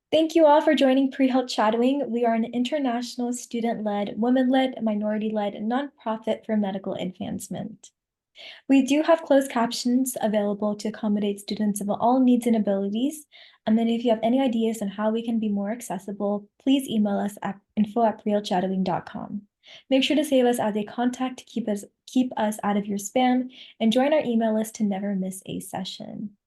Thank you all for joining Pre-Health Shadowing. We are an international student-led, women-led, minority-led nonprofit for medical advancement. We do have closed captions available to accommodate students of all needs and abilities. And then if you have any ideas on how we can be more accessible, please email us at info@prehealthshadowing.com. Make sure to save us as a contact to keep us out of your spam and join our email list to never miss a session.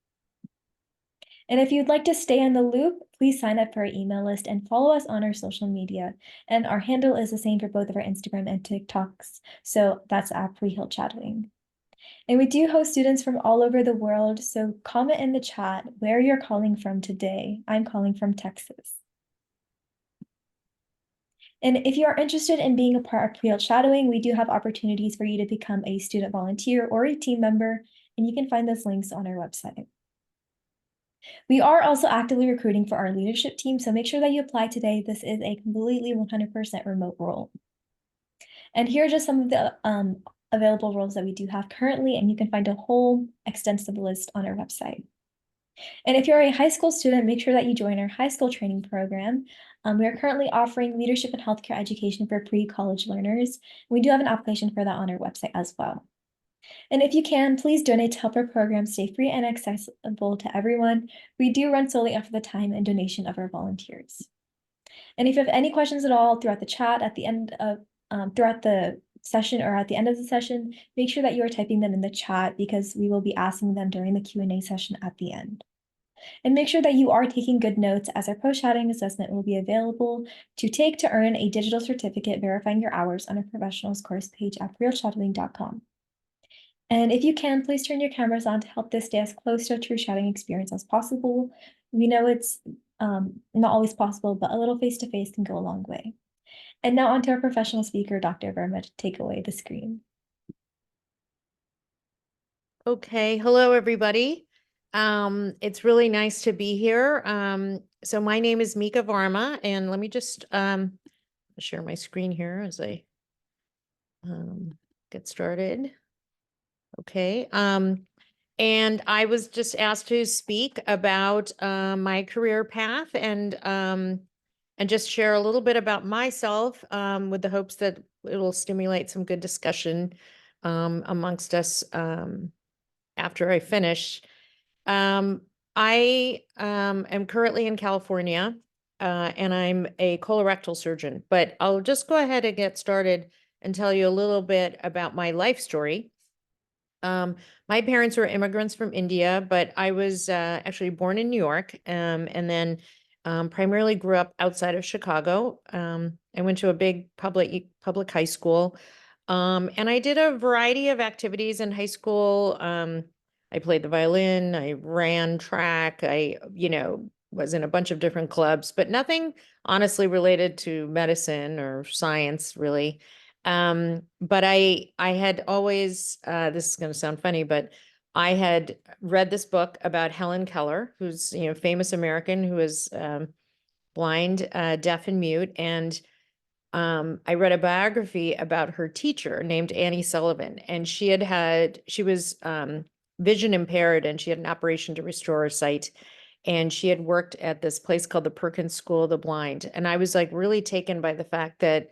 And if you'd like to stay in the loop, please sign up for our email list and follow us on our social media. And our handle is the same for both of our Instagram and TikToks. So that's at Pre-Health Shadowing. And we do host students from all over the world. So comment in the chat where you're calling from today. I'm calling from Texas. And if you are interested in being a part of Pre-Health Shadowing, we do have opportunities for you to become a student volunteer or a team member. And you can find those links on our website. We are also actively recruiting for our leadership team, so make sure that you apply today. This is a completely 100% remote role. And here are just some of the available roles that we do have currently, and you can find a whole extensive list on our website. And if you're a high school student, make sure that you join our high school training program. We are currently offering leadership and healthcare education for pre-college learners. We do have an application for that on our website as well. And if you can, please donate to help our program stay free and accessible to everyone. We do run solely off of the time and donation of our volunteers. And if you have any questions at all throughout the chat, at the end of throughout the session or at the end of the session, make sure that you are typing them in the chat because we will be asking them during the Q&A session at the end. And make sure that you are taking good notes as our post-shadowing assessment will be available to take to earn a digital certificate verifying your hours on our professionals course page at realshadowing.com. And if you can, please turn your cameras on to help this stay as close to a true shadowing experience as possible. We know it's not always possible, but a little face-to-face can go a long way. And now on to our professional speaker, Dr. Varma, to take away the screen. Okay, hello everybody. It's really nice to be here. So my name is Mika Varma, and let me just share my screen here as I get started. Okay. And I was just asked to speak about my career path and just share a little bit about myself with the hopes that it will stimulate some good discussion amongst us after I finish. I am currently in California and I'm a colorectal surgeon, but I'll just go ahead and get started and tell you a little bit about my life story. My parents were immigrants from India, but I was actually born in New York, and then primarily grew up outside of Chicago. I went to a big public high school, and I did a variety of activities in high school. I played the violin, I ran track, I was in a bunch of different clubs, but nothing honestly related to medicine or science, really. But I had always, this is going to sound funny, but I had read this book about Helen Keller, who's, famous American who is blind, deaf and mute. And I read a biography about her teacher named Annie Sullivan, and she was vision impaired, and she had an operation to restore her sight. And she had worked at this place called the Perkins School of the Blind. And I was like really taken by the fact that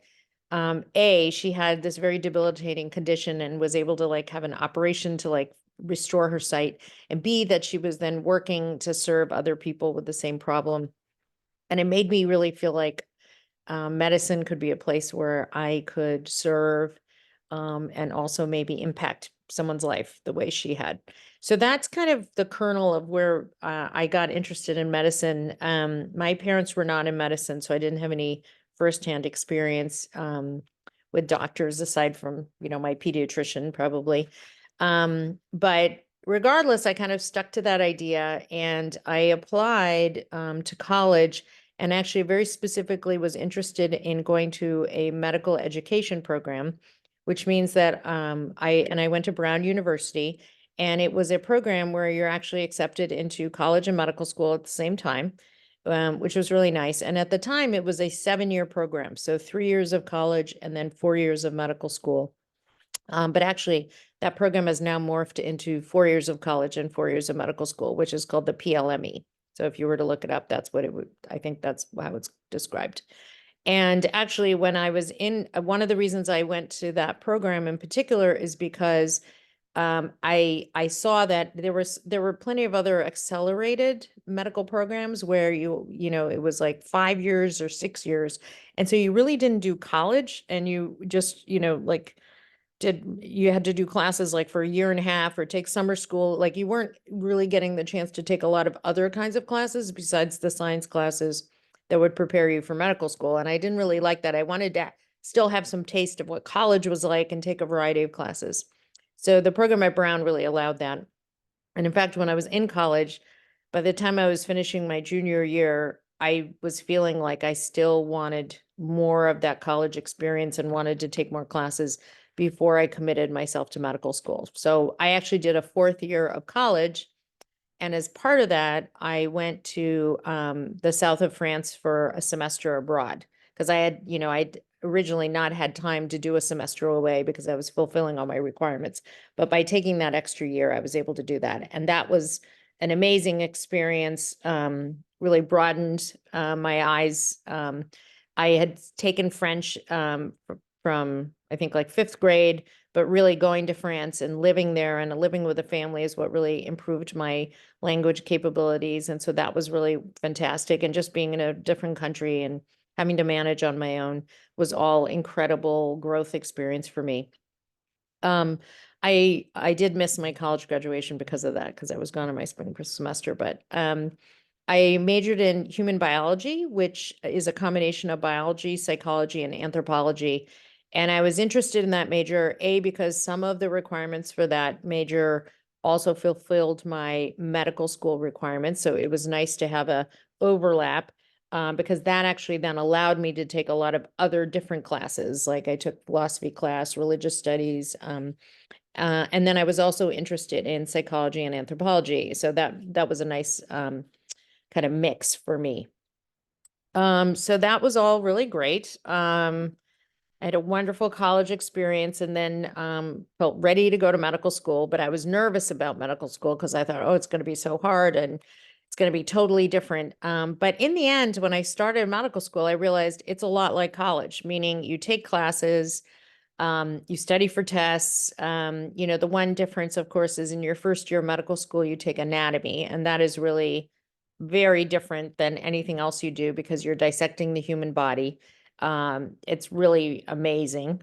she had this very debilitating condition and was able to like have an operation to like restore her sight, and B, that she was then working to serve other people with the same problem. And it made me really feel like medicine could be a place where I could serve and also maybe impact someone's life the way she had. So that's kind of the kernel of where I got interested in medicine. My parents were not in medicine, so I didn't have any firsthand experience with doctors aside from, my pediatrician probably. But regardless, I kind of stuck to that idea, and I applied to college, and actually very specifically was interested in going to a medical education program, which means that I went to Brown University, and it was a program where you're actually accepted into college and medical school at the same time, which was really nice. And at the time, it was a 7-year program. So 3 years of college and then 4 years of medical school. But actually, that program has now morphed into 4 years of college and 4 years of medical school, which is called the PLME. So if you were to look it up, that's what it would, I think that's how it's described. And actually, when I was in, one of the reasons I went to that program in particular is because I saw that there were plenty of other accelerated medical programs where it was like 5 years or 6 years. And so you really didn't do college, and you just, like you had to do classes like for a year and a half or take summer school. Like you weren't really getting the chance to take a lot of other kinds of classes besides the science classes that would prepare you for medical school. And I didn't really like that. I wanted to still have some taste of what college was like and take a variety of classes. So the program at Brown really allowed that. And in fact, when I was in college, by the time I was finishing my junior year, I was feeling like I still wanted more of that college experience and wanted to take more classes before I committed myself to medical school. So I actually did a 4th year of college. And as part of that, I went to the south of France for a semester abroad because I'd originally not had time to do a semester away because I was fulfilling all my requirements. But by taking that extra year, I was able to do that. And that was an amazing experience, really broadened my eyes. I had taken French from, I think, like 5th grade, but really going to France and living there and living with a family is what really improved my language capabilities. And so that was really fantastic. And just being in a different country and having to manage on my own was all incredible growth experience for me. I did miss my college graduation because of that, because I was gone on my spring semester, but I majored in human biology, which is a combination of biology, psychology, and anthropology. And I was interested in that major, because some of the requirements for that major also fulfilled my medical school requirements. So it was nice to have a overlap, because that actually then allowed me to take a lot of other different classes. Like I took philosophy class, religious studies, and then I was also interested in psychology and anthropology. So that was a nice kind of mix for me. So that was all really great. I had a wonderful college experience, and then felt ready to go to medical school, but I was nervous about medical school because I thought, oh, it's going to be so hard and it's going to be totally different. But in the end, when I started medical school, I realized it's a lot like college, meaning you take classes, you study for tests. The one difference, of course, is in your first year of medical school, you take anatomy, and that is really very different than anything else you do because you're dissecting the human body. It's really amazing.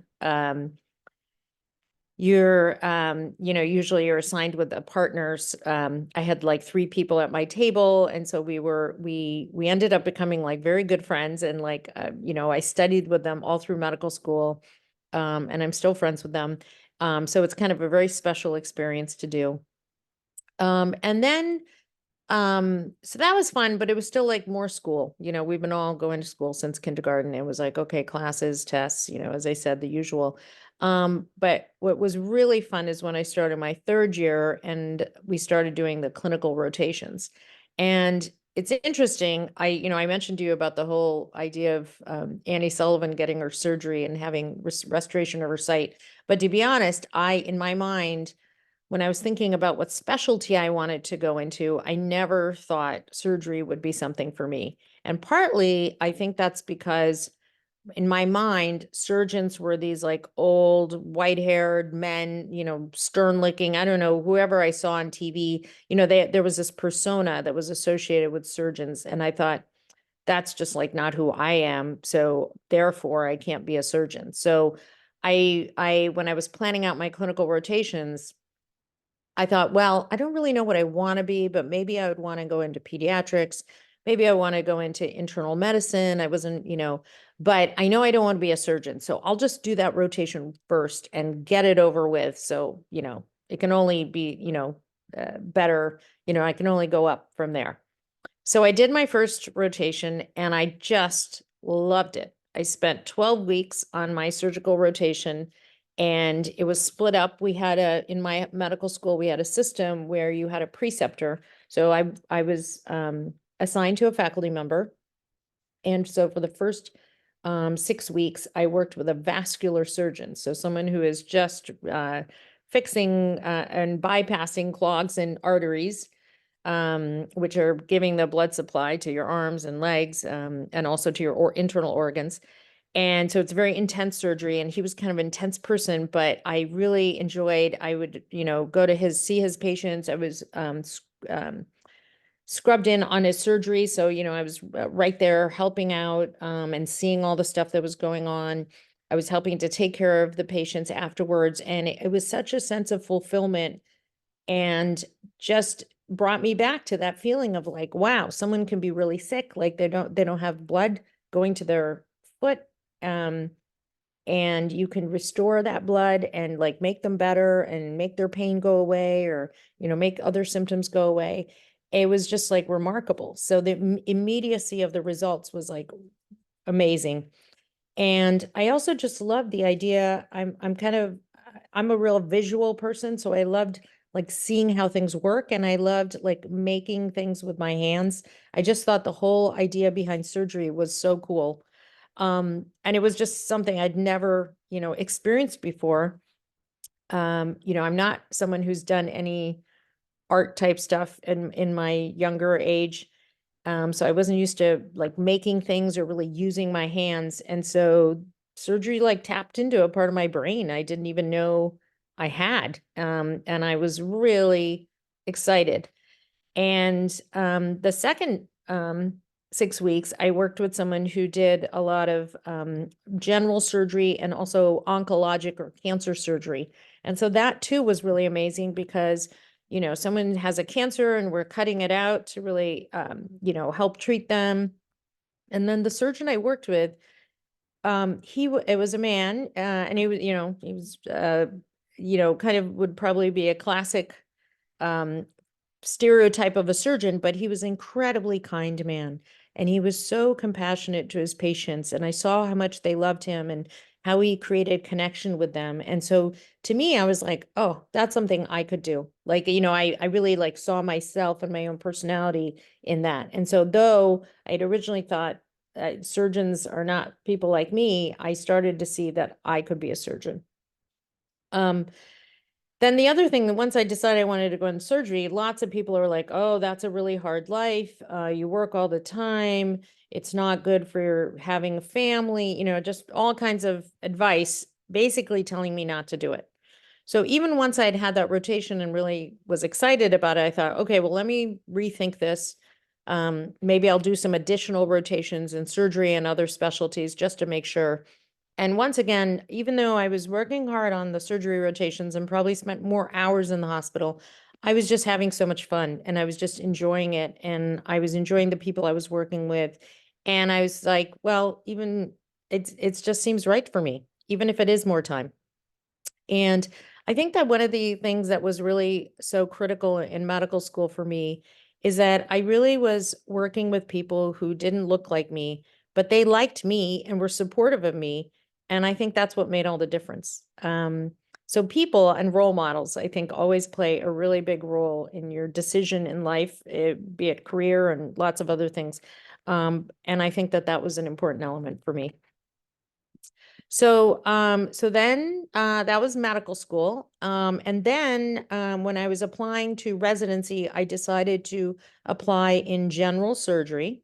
Usually you're assigned with a partners. I had like 3 people at my table. And so we ended up becoming like very good friends. And like, I studied with them all through medical school. And I'm still friends with them. So it's kind of a very special experience to do. And then so that was fun, but it was still like more school. We've been all going to school since kindergarten. It was like, okay, classes, tests, as I said, the usual. But what was really fun is when I started my 3rd year and we started doing the clinical rotations. And it's interesting. I mentioned to you about the whole idea of Annie Sullivan getting her surgery and having restoration of her sight. But to be honest, in my mind, when I was thinking about what specialty I wanted to go into, I never thought surgery would be something for me. And partly, I think that's because in my mind, surgeons were these like old white-haired men, stern looking, I don't know, whoever I saw on TV, there was this persona that was associated with surgeons. And I thought, that's just like not who I am. So therefore I can't be a surgeon. So when I was planning out my clinical rotations, I thought, well, I don't really know what I want to be, but maybe I would want to go into pediatrics. Maybe I want to go into internal medicine. I wasn't, but I know I don't want to be a surgeon. So I'll just do that rotation first and get it over with. So, it can only be, better, I can only go up from there. So I did my first rotation and I just loved it. I spent 12 weeks on my surgical rotation and it was split up. In my medical school, we had a system where you had a preceptor. So I was assigned to a faculty member. And so for the first 6 weeks, I worked with a vascular surgeon. So someone who is just fixing and bypassing clogs and arteries. which are giving the blood supply to your arms and legs, and also to your internal organs. And so it's very intense surgery, and he was kind of an intense person, but I really enjoyed, I would, go to see his patients. I was, scrubbed in on his surgery. So, I was right there helping out, and seeing all the stuff that was going on. I was helping to take care of the patients afterwards. And it was such a sense of fulfillment, and just brought me back to that feeling of like, wow, someone can be really sick. Like they don't have blood going to their foot. And you can restore that blood and like make them better and make their pain go away, or, make other symptoms go away. It was just like remarkable. So the immediacy of the results was like amazing. And I also just loved the idea. I'm a real visual person. So I loved like seeing how things work, and I loved like making things with my hands. I just thought the whole idea behind surgery was so cool. And it was just something I'd never, experienced before. I'm not someone who's done any art type stuff in my younger age. So I wasn't used to like making things or really using my hands. And so surgery like tapped into a part of my brain I didn't even know I had. And I was really excited. And the second 6 weeks, I worked with someone who did a lot of general surgery and also oncologic or cancer surgery. And so that too was really amazing because, someone has a cancer and we're cutting it out to really, help treat them. And then the surgeon I worked with, it was a man, and he was, kind of would probably be a classic um, stereotype of a surgeon, but he was an incredibly kind man. And he was so compassionate to his patients. And I saw how much they loved him and how he created connection with them. And so to me, I was like, oh, that's something I could do. Like, I really like saw myself and my own personality in that. And so though I'd originally thought surgeons are not people like me, I started to see that I could be a surgeon. Then the other thing, that once I decided I wanted to go into surgery, lots of people are like, oh, that's a really hard life. You work all the time. It's not good for having a family, just all kinds of advice, basically telling me not to do it. So even once I'd had that rotation and really was excited about it, I thought, okay, well, let me rethink this. Maybe I'll do some additional rotations in surgery and other specialties just to make sure. And once again, even though I was working hard on the surgery rotations and probably spent more hours in the hospital, I was just having so much fun and I was just enjoying it. And I was enjoying the people I was working with. And I was like, well, even it's just seems right for me, even if it is more time. And I think that one of the things that was really so critical in medical school for me is that I really was working with people who didn't look like me, but they liked me and were supportive of me. And I think that's what made all the difference. So people and role models, I think, always play a really big role in your decision in life, be it career and lots of other things. And I think that that was an important element for me. So, so then that was medical school. And then when I was applying to residency, I decided to apply in general surgery.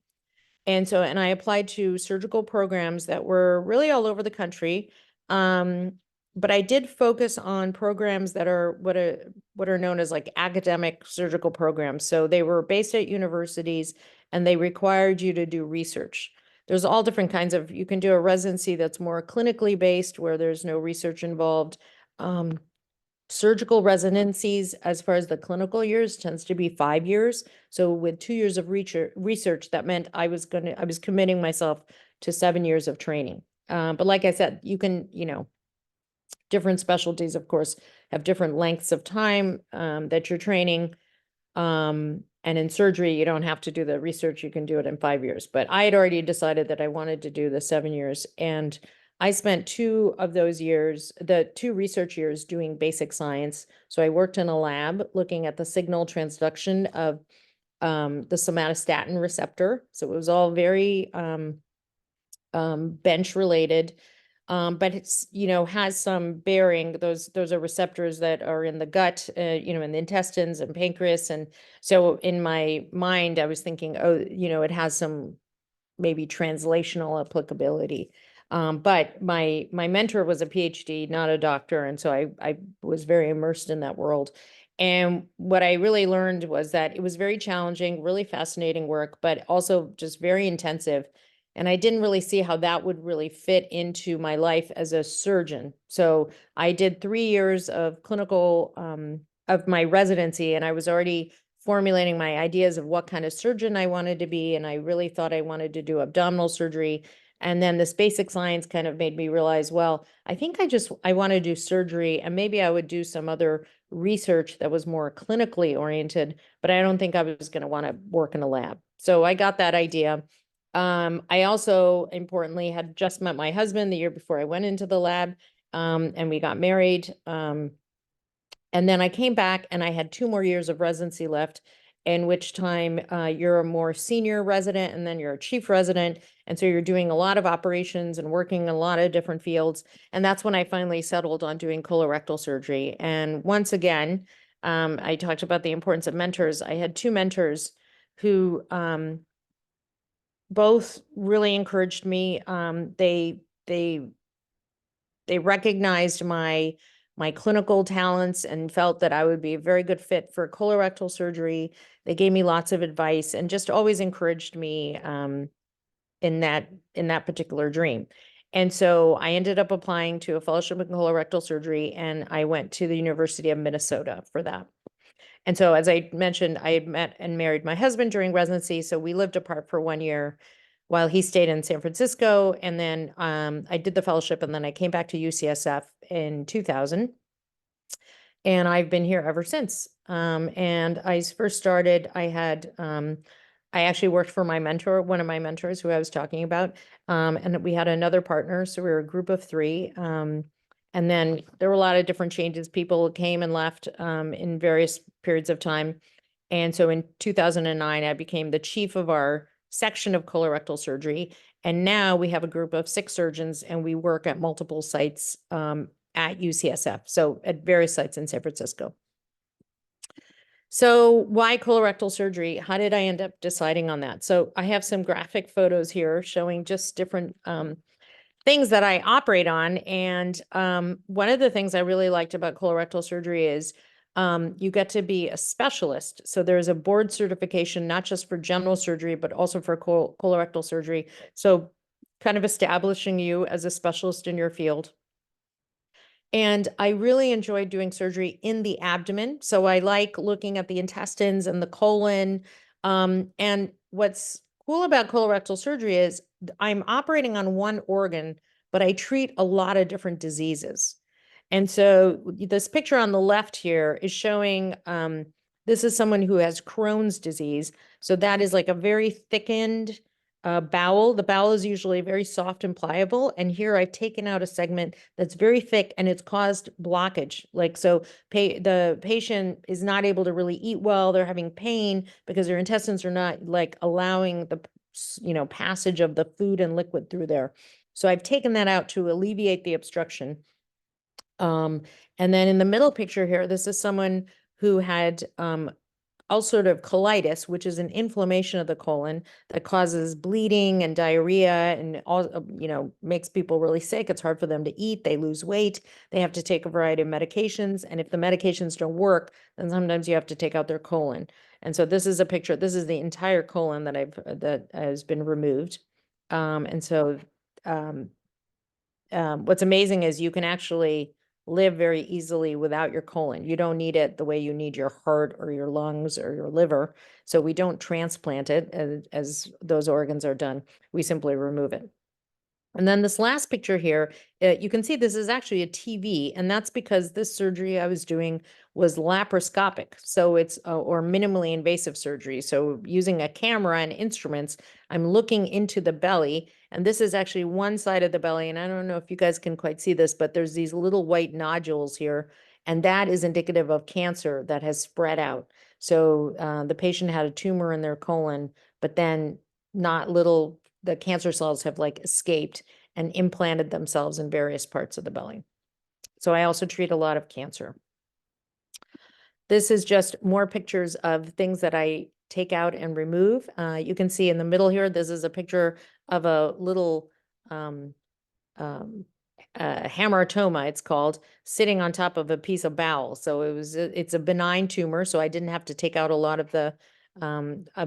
And I applied to surgical programs that were really all over the country. But I did focus on programs that are what are known as like academic surgical programs. So they were based at universities and they required you to do research. There's all different kinds of, you can do a residency that's more clinically based where there's no research involved. Surgical residencies, as far as the clinical years, tends to be 5 years. So with 2 years of research, that meant I was committing myself to 7 years of training. But like I said, you can, different specialties, of course, have different lengths of time that you're training. And in surgery, you don't have to do the research. You can do it in 5 years. But I had already decided that I wanted to do the 7 years. And I spent 2 of those years, the 2 research years, doing basic science. So I worked in a lab looking at the signal transduction of the somatostatin receptor. So it was all very bench related. but it's, you know, has some bearing. Those are receptors that are in the gut, you know, in the intestines and pancreas. And so in my mind, I was thinking, oh, you know, it has some maybe translational applicability. But my mentor was a PhD, not a doctor, and so I was very immersed in that world. And what I really learned was that it was very challenging, really fascinating work, but also just very intensive. And I didn't really see how that would really fit into my life as a surgeon. So I did 3 years of clinical of my residency, and I was already formulating my ideas of what kind of surgeon I wanted to be. And I really thought I wanted to do abdominal surgery. And then this basic science kind of made me realize, well, I think I want to do surgery, and maybe I would do some other research that was more clinically oriented, but I don't think I was going to want to work in a lab. So I got that idea. I also importantly had just met my husband the year before I went into the lab, and we got married. And then I came back and I had 2 more years of residency left, in which time you're a more senior resident and then you're a chief resident. And so you're doing a lot of operations and working in a lot of different fields. And that's when I finally settled on doing colorectal surgery. And once again, I talked about the importance of mentors. I had 2 mentors who both really encouraged me. They recognized my clinical talents and felt that I would be a very good fit for colorectal surgery. They gave me lots of advice and just always encouraged me in that particular dream. And so I ended up applying to a fellowship in colorectal surgery, and I went to the University of Minnesota for that. And so, as I mentioned, I had met and married my husband during residency. So we lived apart for 1 year while he stayed in San Francisco. And then I did the fellowship, and then I came back to UCSF in 2000. And I've been here ever since. And I first started, I actually worked for my mentor, one of my mentors who I was talking about. And we had another partner. So we were a group of 3. And then there were a lot of different changes. People came and left in various periods of time. And so in 2009, I became the chief of our section of colorectal surgery. And now we have a group of 6 surgeons, and we work at multiple sites at UCSF, so at various sites in San Francisco. So why colorectal surgery? How did I end up deciding on that? So I have some graphic photos here showing just different things that I operate on. And one of the things I really liked about colorectal surgery is you get to be a specialist. So there's a board certification, not just for general surgery, but also for colorectal surgery. So kind of establishing you as a specialist in your field. And I really enjoyed doing surgery in the abdomen. So I like looking at the intestines and the colon. And what's cool about colorectal surgery is I'm operating on one organ, but I treat a lot of different diseases. And so this picture on the left here is showing this is someone who has Crohn's disease. So that is like a very thickened bowel. The bowel is usually very soft and pliable. And here I've taken out a segment that's very thick, and it's caused blockage. Like, so the patient is not able to really eat well. They're having pain because their intestines are not like allowing the, passage of the food and liquid through there. So I've taken that out to alleviate the obstruction. And then in the middle picture here, this is someone who had ulcerative colitis, which is an inflammation of the colon that causes bleeding and diarrhea and all, makes people really sick. It's hard for them to eat. They lose weight. They have to take a variety of medications. And if the medications don't work, then sometimes you have to take out their colon. And so this is a picture. This is the entire colon that has been removed. And so what's amazing is you can actually live very easily without your colon. You don't need it the way you need your heart or your lungs or your liver. So we don't transplant it as those organs are done. We simply remove it. And then this last picture here, you can see this is actually a TV, and that's because this surgery I was doing was laparoscopic. So it's, or minimally invasive surgery. So using a camera and instruments, I'm looking into the belly, and this is actually one side of the belly. And I don't know if you guys can quite see this, but there's these little white nodules here, and that is indicative of cancer that has spread out. So the patient had a tumor in their colon, but then the cancer cells have like escaped, and implanted themselves in various parts of the belly. So I also treat a lot of cancer. This is just more pictures of things that I take out and remove. You can see in the middle here, this is a picture of a little hamartoma, it's called, sitting on top of a piece of bowel. So it's a benign tumor, so I didn't have to take out a lot of the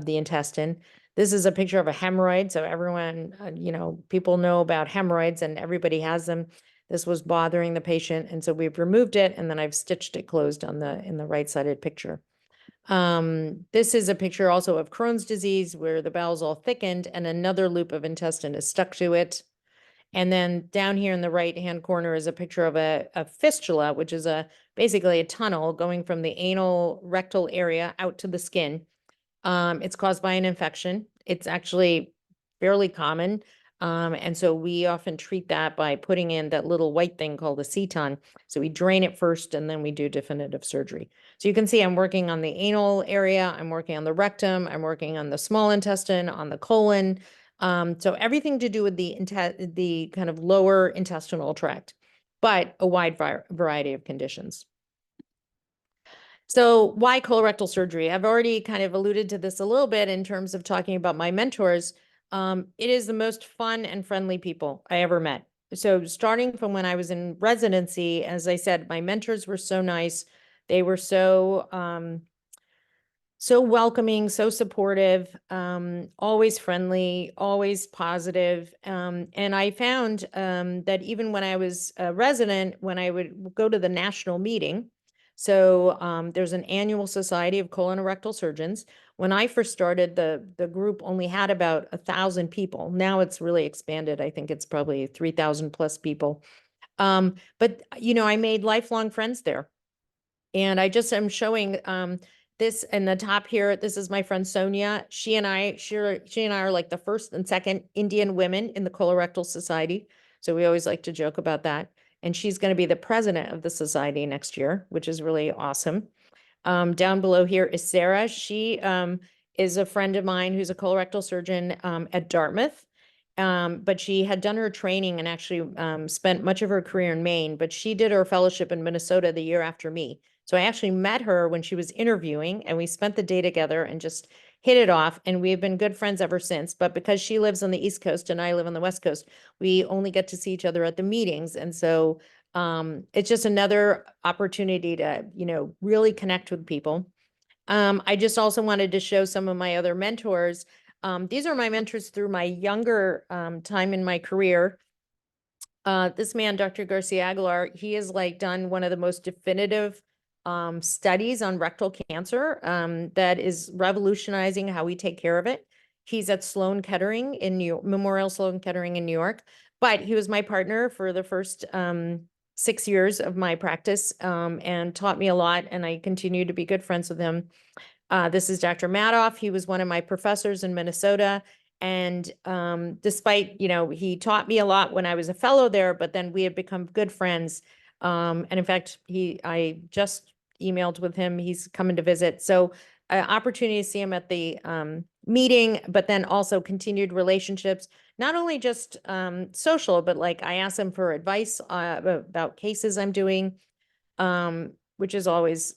intestine. This is a picture of a hemorrhoid. So everyone, people know about hemorrhoids and everybody has them. This was bothering the patient, and so we've removed it, and then I've stitched it closed in the right-sided picture. This is a picture also of Crohn's disease where the bowel's all thickened and another loop of intestine is stuck to it. And then down here in the right-hand corner is a picture of a fistula, which is basically a tunnel going from the anal rectal area out to the skin. It's caused by an infection. It's actually fairly common. And so we often treat that by putting in that little white thing called a ceton. So we drain it first and then we do definitive surgery. So you can see I'm working on the anal area, I'm working on the rectum, I'm working on the small intestine, on the colon. So everything to do with the kind of lower intestinal tract, but a wide variety of conditions. So why colorectal surgery? I've already kind of alluded to this a little bit in terms of talking about my mentors. It is the most fun and friendly people I ever met. So starting from when I was in residency, as I said, my mentors were so nice. They were so welcoming, so supportive, always friendly, always positive. And I found that even when I was a resident, when I would go to the national meeting, so there's an annual society of colon and rectal surgeons. When I first started, the group only had about 1,000 people. Now it's really expanded. I think it's probably 3,000 plus people. But I made lifelong friends there. And I just am showing this in the top here. This is my friend Sonia. She and I are like the first and second Indian women in the Colorectal Society. So we always like to joke about that. And she's going to be the president of the society next year, which is really awesome. Down below here is Sarah. She is a friend of mine who's a colorectal surgeon at Dartmouth. But she had done her training and actually spent much of her career in Maine, but she did her fellowship in Minnesota the year after me. So I actually met her when she was interviewing, and we spent the day together and just hit it off. And we've been good friends ever since. But because she lives on the East Coast and I live on the West Coast, we only get to see each other at the meetings. And so it's just another opportunity to, really connect with people. I just also wanted to show some of my other mentors. These are my mentors through my younger time in my career. This man, Dr. Garcia Aguilar, he has done one of the most definitive studies on rectal cancer that is revolutionizing how we take care of it. He's at Sloan Kettering in Memorial Sloan Kettering in New York, but he was my partner for the first 6 years of my practice and taught me a lot, and I continue to be good friends with him. This is Dr. Madoff. He was one of my professors in Minnesota. And despite, he taught me a lot when I was a fellow there, but then we had become good friends. And in fact, I just emailed with him. He's coming to visit. So opportunity to see him at the meeting, but then also continued relationships, not only just social, but I asked him for advice about cases I'm doing, which is always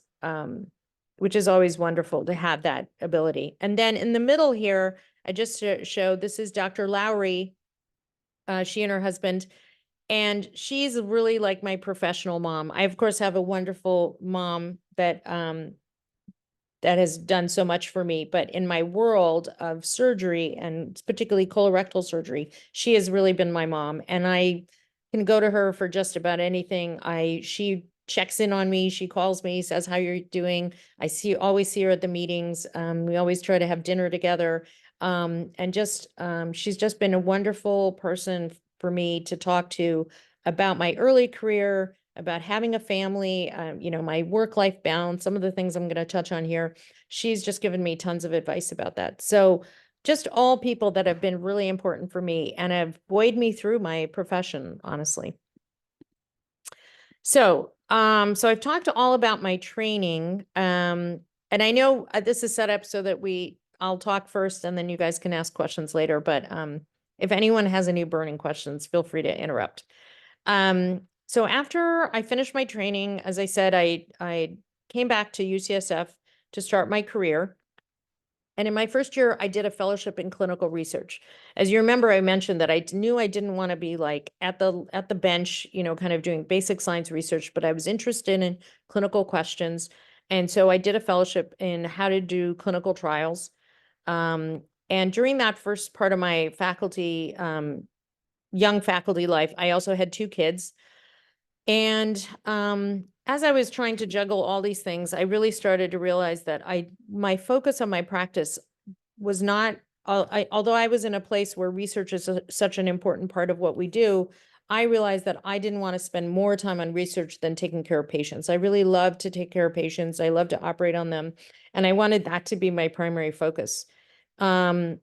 wonderful to have that ability. And then in the middle here, I just showed, this is Dr. Lowry, she and her husband, and she's really like my professional mom. I, of course, have a wonderful mom that has done so much for me, but in my world of surgery and particularly colorectal surgery, she has really been my mom. And I can go to her for just about anything. She checks in on me. She calls me, says how you're doing. I always see her at the meetings. We always try to have dinner together. And she's just been a wonderful person for me to talk to about my early career, about having a family, my work-life balance, some of the things I'm going to touch on here. She's just given me tons of advice about that. So just all people that have been really important for me and have buoyed me through my profession, honestly. So I've talked all about my training, and I know this is set up so that I'll talk first and then you guys can ask questions later, but If anyone has any burning questions, feel free to interrupt. So after I finished my training, as I said, I came back to UCSF to start my career. And in my first year, I did a fellowship in clinical research. As you remember, I mentioned that I knew I didn't want to be like at the bench, kind of doing basic science research, but I was interested in clinical questions. And so I did a fellowship in how to do clinical trials. And during that first part of my young faculty life, I also had 2 kids. And as I was trying to juggle all these things, I really started to realize that my focus on my practice was not, although I was in a place where research is such an important part of what we do, I realized that I didn't want to spend more time on research than taking care of patients. I really love to take care of patients. I love to operate on them. And I wanted that to be my primary focus. So,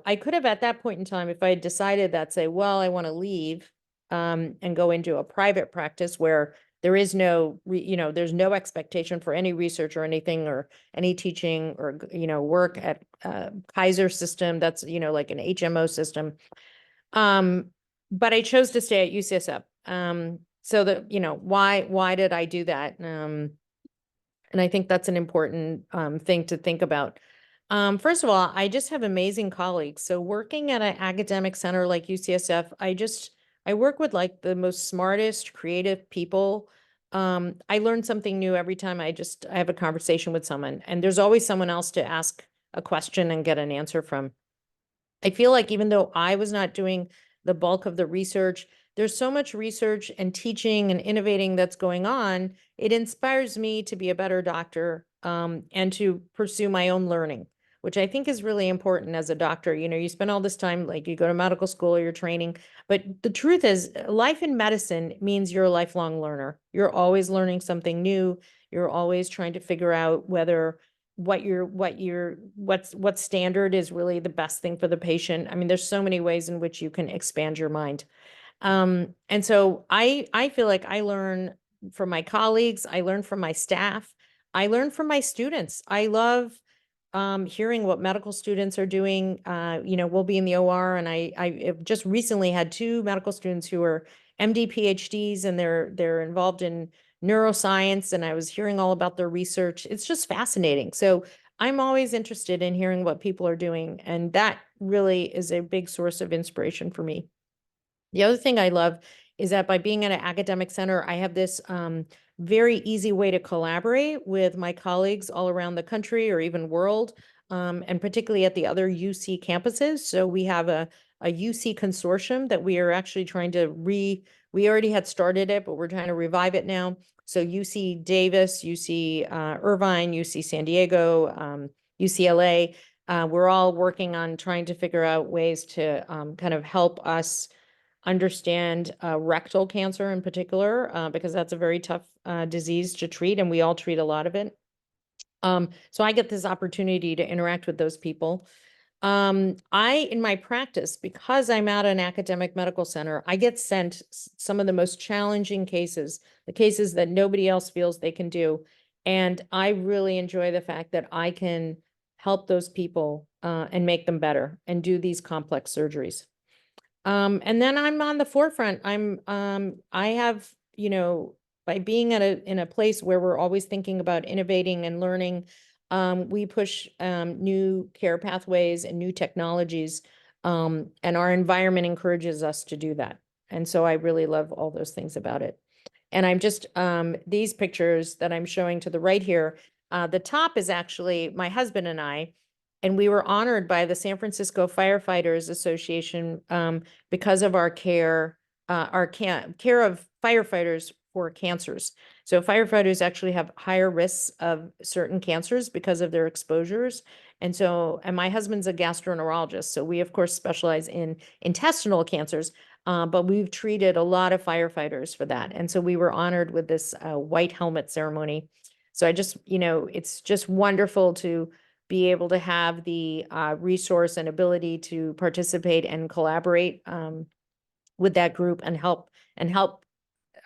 I could have at that point in time, if I had decided that, say, well, I want to leave and go into a private practice where there is there's no expectation for any research or anything or any teaching or, work at Kaiser system. That's, like an HMO system. But I chose to stay at UCSF. So that, why did I do that? And I think that's an important thing to think about. First of all, I just have amazing colleagues. So working at an academic center like UCSF, I work with like the most smartest, creative people. I learn something new every time I have a conversation with someone, and there's always someone else to ask a question and get an answer from. I feel like even though I was not doing the bulk of the research, there's so much research and teaching and innovating that's going on. It inspires me to be a better doctor and to pursue my own learning, which I think is really important as a doctor. You spend all this time, like you go to medical school or you're training, but the truth is life in medicine means you're a lifelong learner. You're always learning something new. You're always trying to figure out what standard is really the best thing for the patient. I mean, there's so many ways in which you can expand your mind. And so I feel like I learn from my colleagues, I learn from my staff, I learn from my students. I love hearing what medical students are doing. We'll be in the OR, and I have just recently had 2 medical students who are MD PhDs, and they're involved in neuroscience, and I was hearing all about their research. It's just fascinating. So I'm always interested in hearing what people are doing, and that really is a big source of inspiration for me. The other thing I love is that by being at an academic center, I have this very easy way to collaborate with my colleagues all around the country or even world, and particularly at the other UC campuses. So we have a UC consortium that we are actually trying to we already had started it, but we're trying to revive it now. So UC Davis, UC Irvine, UC San Diego, UCLA, we're all working on trying to figure out ways to kind of help us understand rectal cancer in particular, because that's a very tough disease to treat, and we all treat a lot of it. So I get this opportunity to interact with those people. In my practice, because I'm at an academic medical center, I get sent some of the most challenging cases, the cases that nobody else feels they can do. And I really enjoy the fact that I can help those people and make them better and do these complex surgeries. And then I'm on the forefront. I have, by being in a place where we're always thinking about innovating and learning, we push new care pathways and new technologies, and our environment encourages us to do that. And so I really love all those things about it. And I'm just, these pictures that I'm showing to the right here, the top is actually my husband and I, and we were honored by the San Francisco Firefighters Association because of our care of firefighters for cancers. So firefighters actually have higher risks of certain cancers because of their exposures. And my husband's a gastroenterologist, so we of course specialize in intestinal cancers, but we've treated a lot of firefighters for that. And so we were honored with this white helmet ceremony. So it's just wonderful to be able to have the resource and ability to participate and collaborate with that group and help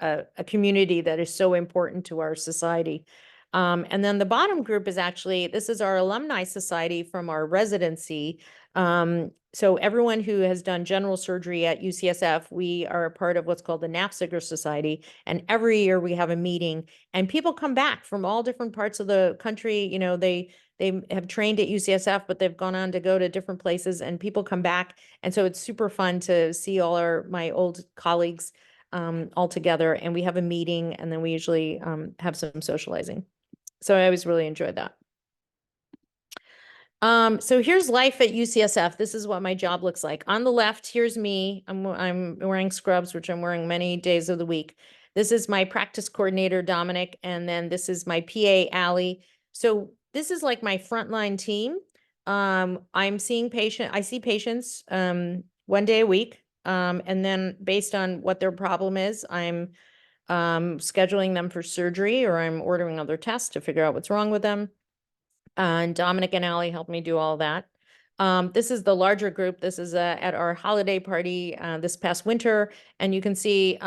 a community that is so important to our society. And then the bottom group is actually, this is our alumni society from our residency. So everyone who has done general surgery at UCSF, we are a part of what's called the Knapziger Society. And every year we have a meeting and people come back from all different parts of the country. You know, they have trained at UCSF, but they've gone on to go to different places and people come back. And so it's super fun to see all my old colleagues all together, and we have a meeting, and then we usually have some socializing. So I always really enjoyed that. So here's life at UCSF. This is what my job looks like. On the left, here's me. I'm wearing scrubs, which I'm wearing many days of the week. This is my practice coordinator, Dominic, and then this is my PA, Allie. So this is like my frontline team. I see patients one day a week. And then based on what their problem is, I'm scheduling them for surgery, or I'm ordering other tests to figure out what's wrong with them. And Dominic and Allie helped me do all that. This is the larger group. This is at our holiday party this past winter. And you can see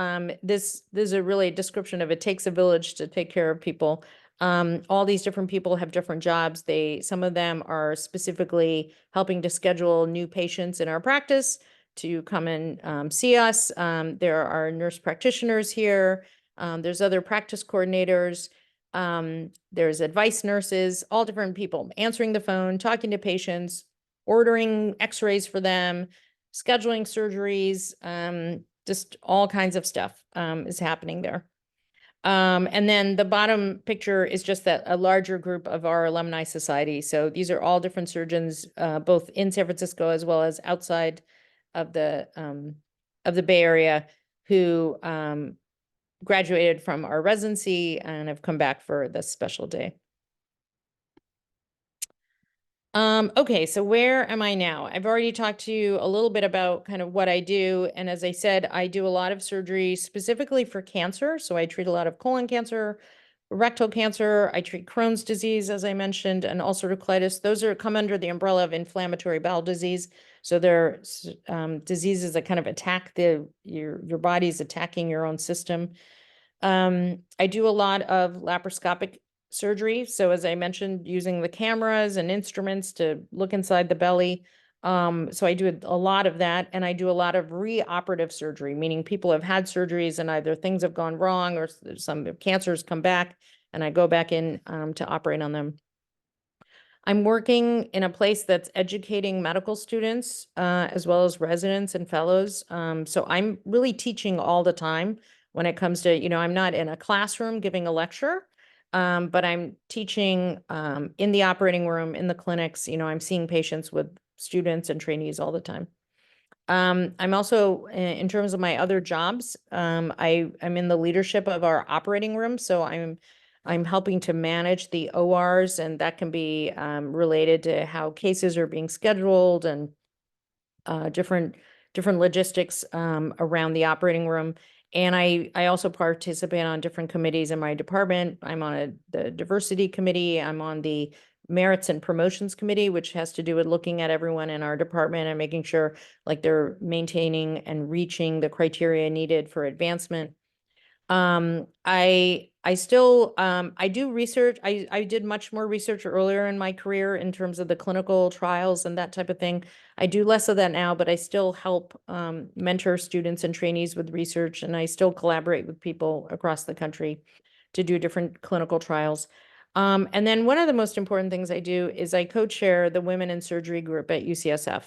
this is a really description of it takes a village to take care of people. All these different people have different jobs. Some of them are specifically helping to schedule new patients in our practice to come and see us. There are nurse practitioners here. There's other practice coordinators. There's advice nurses, all different people answering the phone, talking to patients, ordering x-rays for them, scheduling surgeries, just all kinds of stuff is happening there. And then the bottom picture is just that a larger group of our alumni society. So these are all different surgeons, both in San Francisco as well as outside of the Bay Area, who graduated from our residency and have come back for this special day. Okay, so where am I now? I've already talked to you a little bit about kind of what I do. And as I said, I do a lot of surgery specifically for cancer. So I treat a lot of colon cancer, rectal cancer. I treat Crohn's disease, as I mentioned, and ulcerative colitis. Those come under the umbrella of inflammatory bowel disease. So they're diseases that kind of attack your body's attacking your own system. I do a lot of laparoscopic surgery. So as I mentioned, using the cameras and instruments to look inside the belly. So I do a lot of that, and I do a lot of reoperative surgery, meaning people have had surgeries and either things have gone wrong or some cancers come back, and I go back in to operate on them. I'm working in a place that's educating medical students as well as residents and fellows. So I'm really teaching all the time when it comes to, I'm not in a classroom giving a lecture, but I'm teaching in the operating room, in the clinics. I'm seeing patients with students and trainees all the time. I'm also, in terms of my other jobs, I'm in the leadership of our operating room. So I'm helping to manage the ORs, and that can be related to how cases are being scheduled and different logistics around the operating room. And I also participate on different committees in my department. I'm on the diversity committee. I'm on the merits and promotions committee, which has to do with looking at everyone in our department and making sure like they're maintaining and reaching the criteria needed for advancement. I still I do research. I did much more research earlier in my career in terms of the clinical trials and that type of thing. I do less of that now, but I still help mentor students and trainees with research, and I still collaborate with people across the country to do different clinical trials. And then one of the most important things I do is I co-chair the Women in Surgery group at UCSF.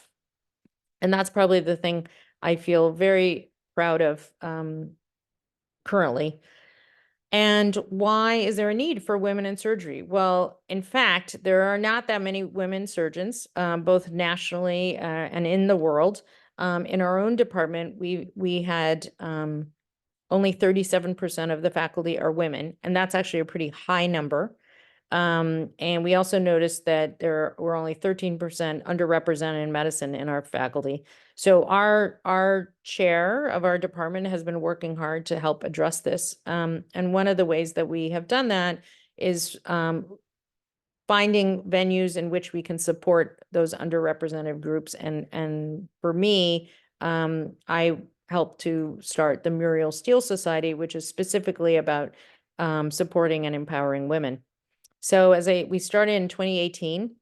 And that's probably the thing I feel very proud of currently. And why is there a need for women in surgery? Well, in fact, there are not that many women surgeons, both nationally and in the world. In our own department, we had only 37% of the faculty are women, and that's actually a pretty high number. And we also noticed that there were only 13% underrepresented in medicine in our faculty. So our chair of our department has been working hard to help address this. And one of the ways that we have done that is finding venues in which we can support those underrepresented groups. And for me, I helped to start the Muriel Steele Society, which is specifically about supporting and empowering women. So we started in 2018,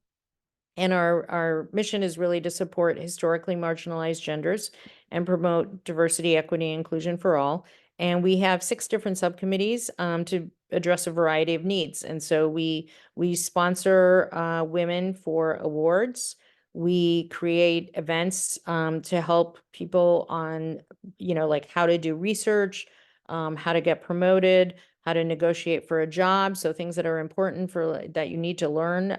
and our mission is really to support historically marginalized genders and promote diversity, equity, and inclusion for all. And we have 6 different subcommittees to address a variety of needs. And so we sponsor women for awards. We create events to help people on, like how to do research, how to get promoted, how to negotiate for a job. So things that are important that you need to learn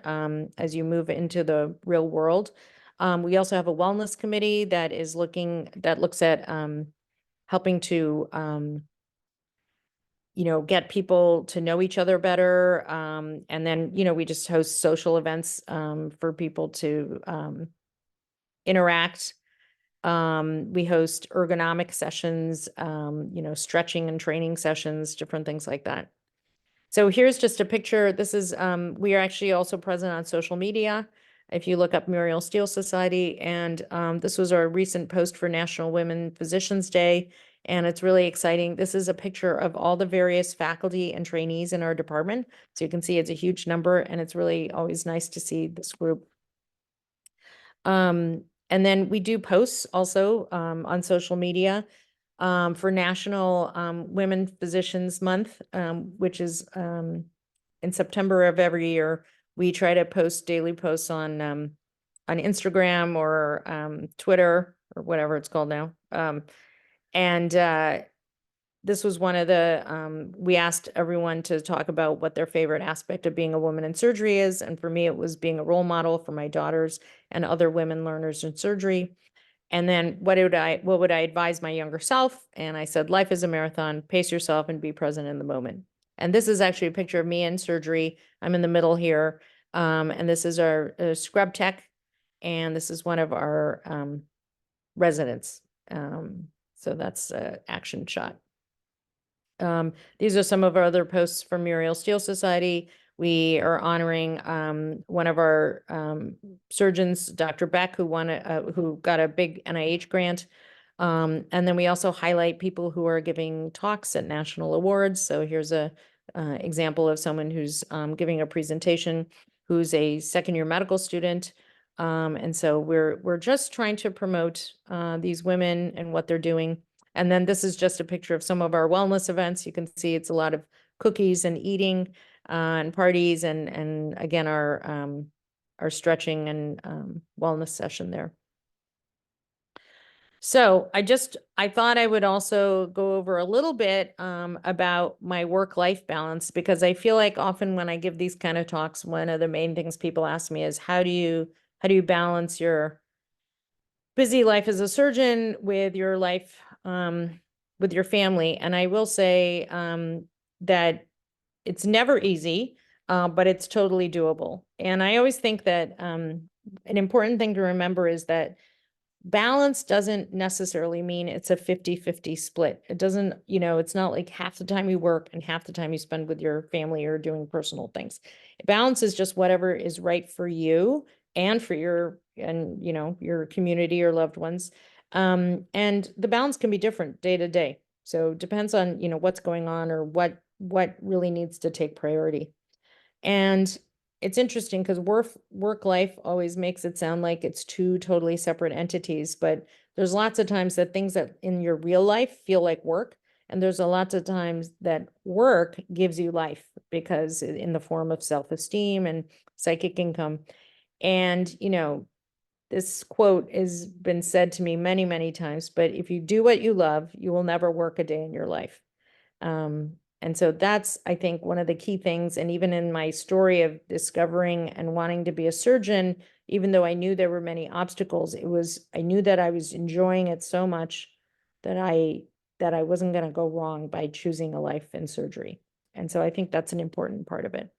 as you move into the real world. We also have a wellness committee that looks at helping to get people to know each other better. And then, we just host social events for people to interact. We host ergonomic sessions, stretching and training sessions, different things like that. So here's just a picture. This is, we are actually also present on social media. If you look up Muriel Steele Society, and this was our recent post for National Women Physicians Day, and it's really exciting. This is a picture of all the various faculty and trainees in our department. So you can see it's a huge number, and it's really always nice to see this group. And then we do posts also on social media for National Women Physicians Month, which is in September of every year. We try to post daily posts on Instagram or Twitter or whatever it's called now. And this was one of the, we asked everyone to talk about what their favorite aspect of being a woman in surgery is. And for me, it was being a role model for my daughters and other women learners in surgery. And then what would I advise my younger self? And I said, life is a marathon, pace yourself and be present in the moment. And this is actually a picture of me in surgery. I'm in the middle here. And this is our scrub tech. And this is one of our residents. So that's an action shot. These are some of our other posts from Muriel Steele Society. We are honoring one of our surgeons, Dr. Beck, who got a big NIH grant. And then we also highlight people who are giving talks at national awards. So here's a example of someone who's giving a presentation, who's a second-year medical student. And so we're just trying to promote these women and what they're doing. And then this is just a picture of some of our wellness events. You can see it's a lot of cookies and eating and parties, and again, our stretching and wellness session there. So I thought I would also go over a little bit about my work-life balance, because I feel like often when I give these kind of talks, one of the main things people ask me is, how do you balance your busy life as a surgeon with your life with your family? And I will say that it's never easy, but it's totally doable. And I always think that an important thing to remember is that balance doesn't necessarily mean it's a 50-50 split. It doesn't, it's not like half the time you work and half the time you spend with your family or doing personal things. Balance is just whatever is right for you and for your community or loved ones. And the balance can be different day to day. So it depends on, what's going on or what really needs to take priority. And it's interesting because work life always makes it sound like it's two totally separate entities, but there's lots of times that things that in your real life feel like work. And there's a lots of times that work gives you life, because in the form of self-esteem and psychic income. And, this quote has been said to me many, many times, but if you do what you love, you will never work a day in your life. And so that's, I think, one of the key things. And even in my story of discovering and wanting to be a surgeon, even though I knew there were many obstacles, I knew that I was enjoying it so much that I wasn't going to go wrong by choosing a life in surgery. And so I think that's an important part of it.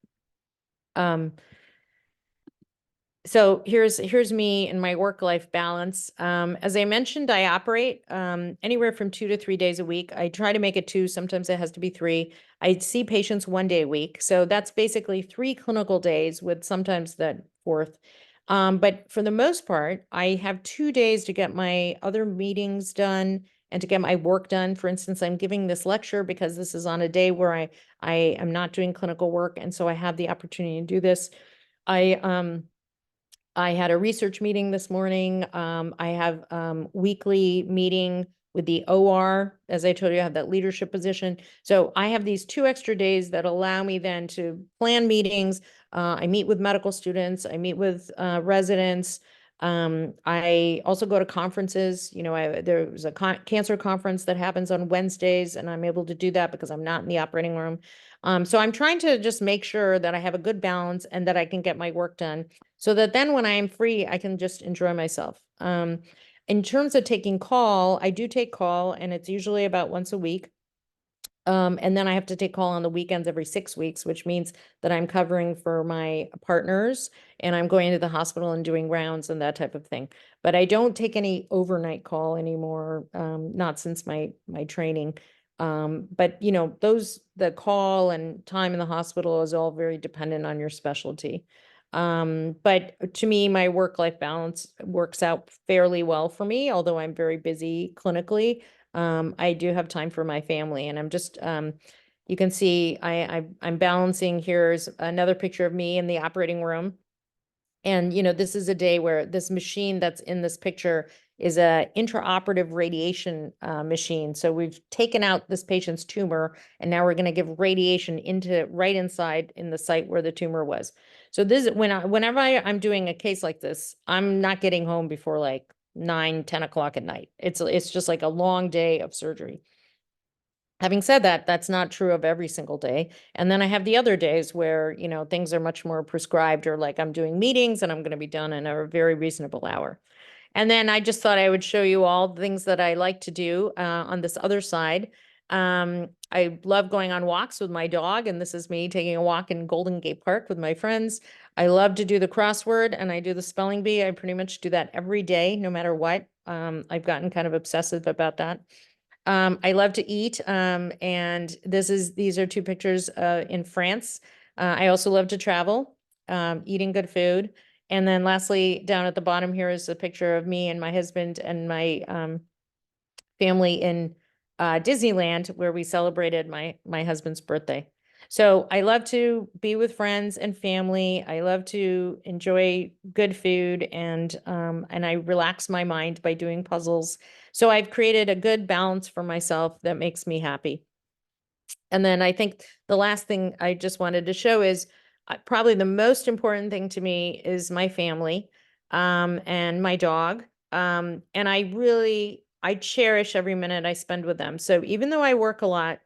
So here's me and my work-life balance. As I mentioned, I operate anywhere from 2 to 3 days a week. I try to make it 2. Sometimes it has to be 3. I see patients 1 day a week. So that's basically 3 clinical days with sometimes that 4th. But for the most part, I have 2 days to get my other meetings done and to get my work done. For instance, I'm giving this lecture because this is on a day where I am not doing clinical work, and so I have the opportunity to do this. I had a research meeting this morning. I have weekly meeting with the OR. As I told you, I have that leadership position. So I have these 2 extra days that allow me then to plan meetings. I meet with medical students. I meet with residents. I also go to conferences. There's a cancer conference that happens on Wednesdays, and I'm able to do that because I'm not in the operating room. So I'm trying to just make sure that I have a good balance and that I can get my work done, so that then when I am free, I can just enjoy myself. In terms of taking call, I do take call, and it's usually about once a week. And then I have to take call on the weekends every 6 weeks, which means that I'm covering for my partners, and I'm going to the hospital and doing rounds and that type of thing. But I don't take any overnight call anymore, not since my training. But the call and time in the hospital is all very dependent on your specialty. But to me, my work-life balance works out fairly well for me, although I'm very busy clinically. I do have time for my family, and I'm just, you can see I'm balancing. Here's another picture of me in the operating room. And, this is a day where this machine that's in this picture is a intraoperative radiation machine. So we've taken out this patient's tumor, and now we're going to give radiation right inside in the site where the tumor was. So this, whenever I'm doing a case like this, I'm not getting home before like 9-10 o'clock at night. It's just like a long day of surgery. Having said that, that's not true of every single day. And then I have the other days where, things are much more prescribed, or like I'm doing meetings and I'm going to be done in a very reasonable hour. And then I just thought I would show you all the things that I like to do on this other side. I love going on walks with my dog, and this is me taking a walk in Golden Gate Park with my friends. I love to do the crossword, and I do the spelling bee. I pretty much do that every day, no matter what. I've gotten kind of obsessive about that. I love to eat, and these are 2 pictures in France. I also love to travel, eating good food. And then lastly, down at the bottom here is a picture of me and my husband and my family in Disneyland, where we celebrated my husband's birthday. So I love to be with friends and family. I love to enjoy good food, and I relax my mind by doing puzzles. So I've created a good balance for myself that makes me happy. And then I think the last thing I just wanted to show is probably the most important thing to me is my family, and my dog. And I cherish every minute I spend with them. So even though I work a lot,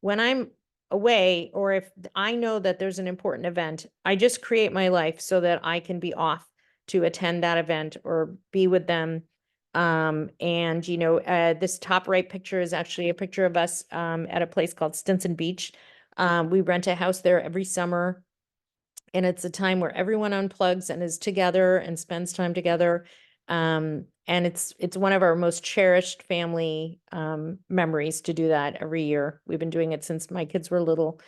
when I'm away, or if I know that there's an important event, I just create my life so that I can be off to attend that event or be with them. And this top right picture is actually a picture of us at a place called Stinson Beach. We rent a house there every summer, and it's a time where everyone unplugs and is together and spends time together. And it's one of our most cherished family memories to do that every year. We've been doing it since my kids were little.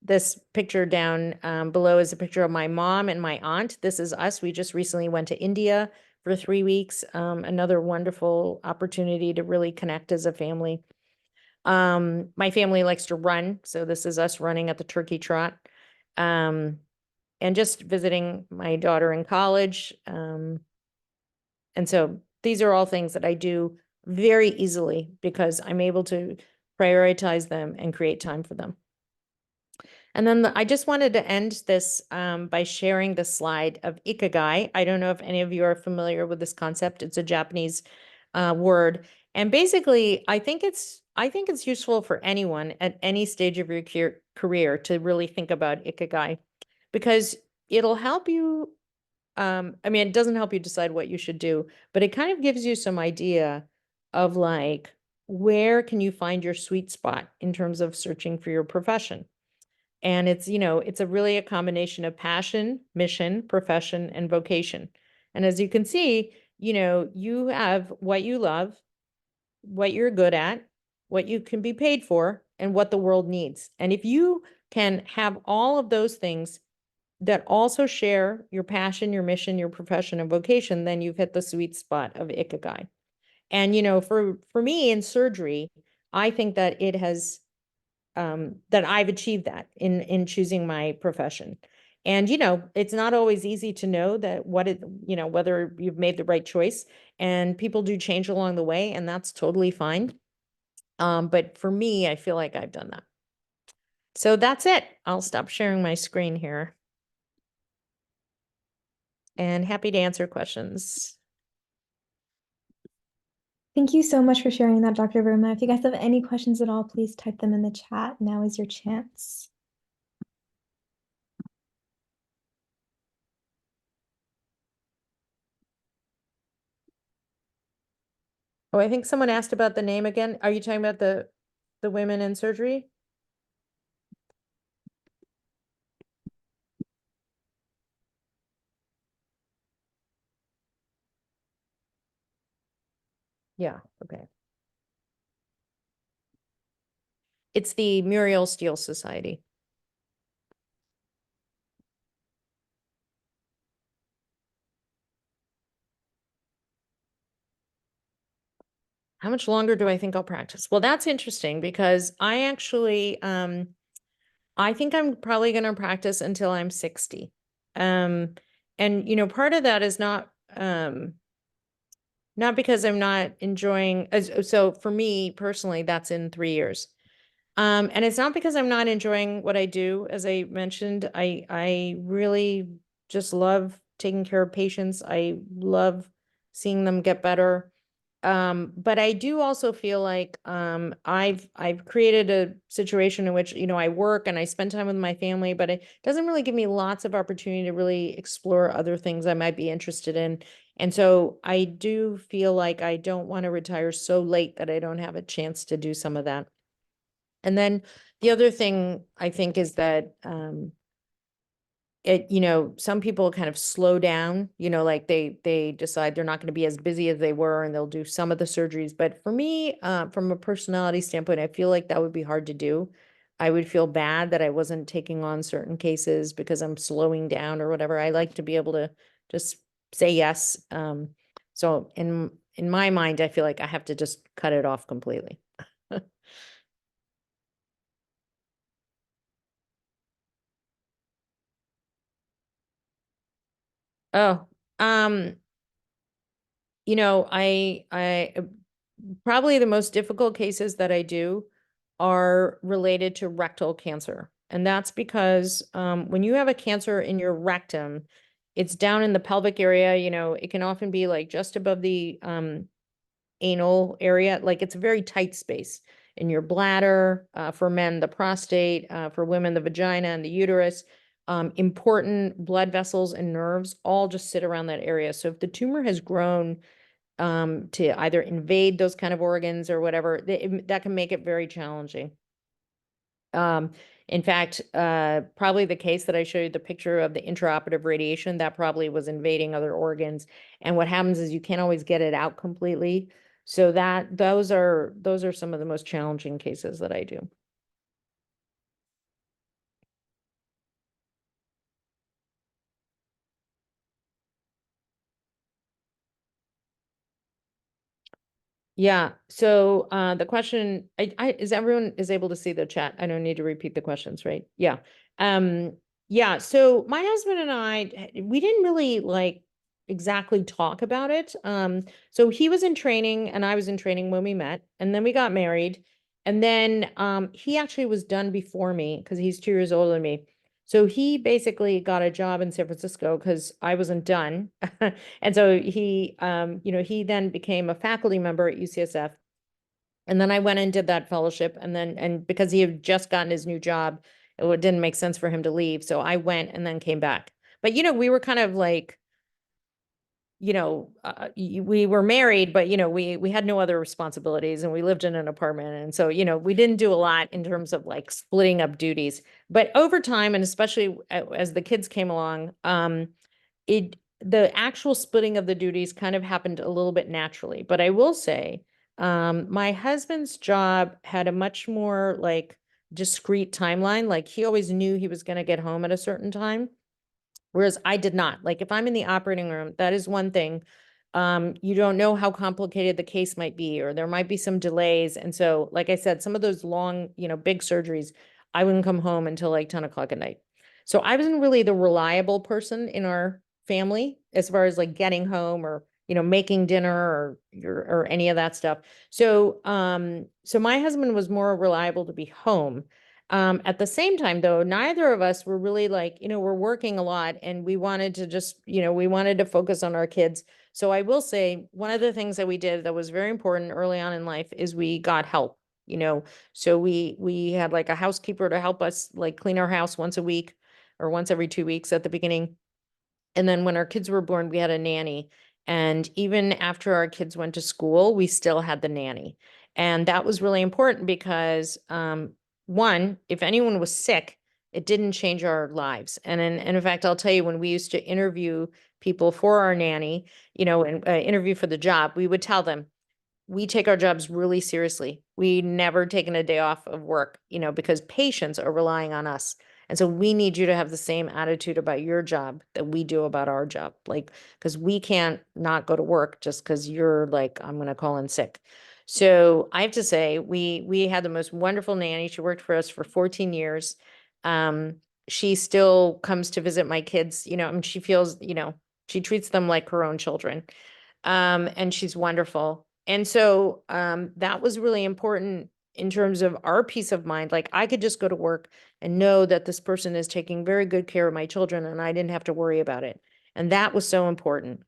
This picture down below is a picture of my mom and my aunt. This is us. We just recently went to India for 3 weeks. Another wonderful opportunity to really connect as a family. My family likes to run, so this is us running at the turkey trot. And just visiting my daughter in college. And so these are all things that I do very easily because I'm able to prioritize them and create time for them. And then I just wanted to end this by sharing the slide of ikigai. I don't know if any of you are familiar with this concept. It's a Japanese word. And basically, I think it's useful for anyone at any stage of your career to really think about ikigai, because it'll help you. It doesn't help you decide what you should do, but it kind of gives you some idea of like, where can you find your sweet spot in terms of searching for your profession? And it's really a combination of passion, mission, profession, and vocation. And as you can see, you have what you love, what you're good at, what you can be paid for, and what the world needs. And if you can have all of those things that also share your passion, your mission, your profession, and vocation, then you've hit the sweet spot of ikigai. And, for me in surgery, I think that it has, that I've achieved that in choosing my profession. And, it's not always easy to know that whether you've made the right choice, and people do change along the way, and that's totally fine. But for me, I feel like I've done that. So that's it. I'll stop sharing my screen here. And happy to answer questions. Thank you so much for sharing that, Dr. Verma. If you guys have any questions at all, please type them in the chat. Now is your chance. Oh, I think someone asked about the name again. Are you talking about the women in surgery? Yeah, okay. It's the Muriel Steele Society. How much longer do I think I'll practice? Well, that's interesting because I actually, I think I'm probably going to practice until I'm 60. And, part of that is not because I'm not enjoying, so for me personally, that's in 3 years. And it's not because I'm not enjoying what I do. As I mentioned, I really just love taking care of patients. I love seeing them get better. But I do also feel like I've created a situation in which, I work and I spend time with my family, but it doesn't really give me lots of opportunity to really explore other things I might be interested in. And so I do feel like I don't want to retire so late that I don't have a chance to do some of that. And then the other thing I think is that some people kind of slow down, like they decide they're not going to be as busy as they were and they'll do some of the surgeries. But for me, from a personality standpoint, I feel like that would be hard to do. I would feel bad that I wasn't taking on certain cases because I'm slowing down or whatever. I like to be able to just say yes. So in my mind, I feel like I have to just cut it off completely. Oh, I probably the most difficult cases that I do are related to rectal cancer. And that's because when you have a cancer in your rectum, it's down in the pelvic area, it can often be like just above the anal area. Like it's a very tight space in your bladder, for men, the prostate, for women, the vagina and the uterus. Important blood vessels and nerves all just sit around that area. So if the tumor has grown to either invade those kind of organs or whatever, that can make it very challenging. In fact, probably the case that I showed you the picture of the intraoperative radiation, that probably was invading other organs. And what happens is you can't always get it out completely. So those are some of the most challenging cases that I do. Yeah. So the question, is everyone is able to see the chat? I don't need to repeat the questions, right? Yeah. Yeah. So my husband and I, we didn't really like exactly talk about it. So he was in training and I was in training when we met, and then we got married. And then he actually was done before me because he's 2 years older than me. So he basically got a job in San Francisco because I wasn't done. And so he then became a faculty member at UCSF. And then I went and did that fellowship. And because he had just gotten his new job, it didn't make sense for him to leave. So I went and then came back. But, we were kind of like, we were married, but, we had no other responsibilities and we lived in an apartment. And so, we didn't do a lot in terms of like splitting up duties. But over time, and especially as the kids came along, the actual splitting of the duties kind of happened a little bit naturally. But I will say, my husband's job had a much more like discrete timeline. Like he always knew he was going to get home at a certain time, whereas I did not. Like if I'm in the operating room, that is one thing. You don't know how complicated the case might be, or there might be some delays. And so, like I said, some of those long, big surgeries, I wouldn't come home until like 10 o'clock at night. So I wasn't really the reliable person in our family as far as like getting home or, making dinner or any of that stuff. So, so my husband was more reliable to be home. At the same time, though, neither of us were really like, we're working a lot and we wanted to just, we wanted to focus on our kids. So I will say one of the things that we did that was very important early on in life is we got help, so we had like a housekeeper to help us like clean our house once a week or once every 2 weeks at the beginning. And then when our kids were born, we had a nanny. And even after our kids went to school, we still had the nanny. And that was really important because, one, if anyone was sick, it didn't change our lives. And in fact, I'll tell you, when we used to interview people for our nanny, and interview for the job, we would tell them, we take our jobs really seriously. We never taken a day off of work, because patients are relying on us. And so we need you to have the same attitude about your job that we do about our job. Like, because we can't not go to work just because you're like, I'm going to call in sick. So I have to say, we had the most wonderful nanny. She worked for us for 14 years. She still comes to visit my kids, and she feels, she treats them like her own children. And she's wonderful. And so that was really important in terms of our peace of mind. Like I could just go to work and know that this person is taking very good care of my children and I didn't have to worry about it. And that was so important.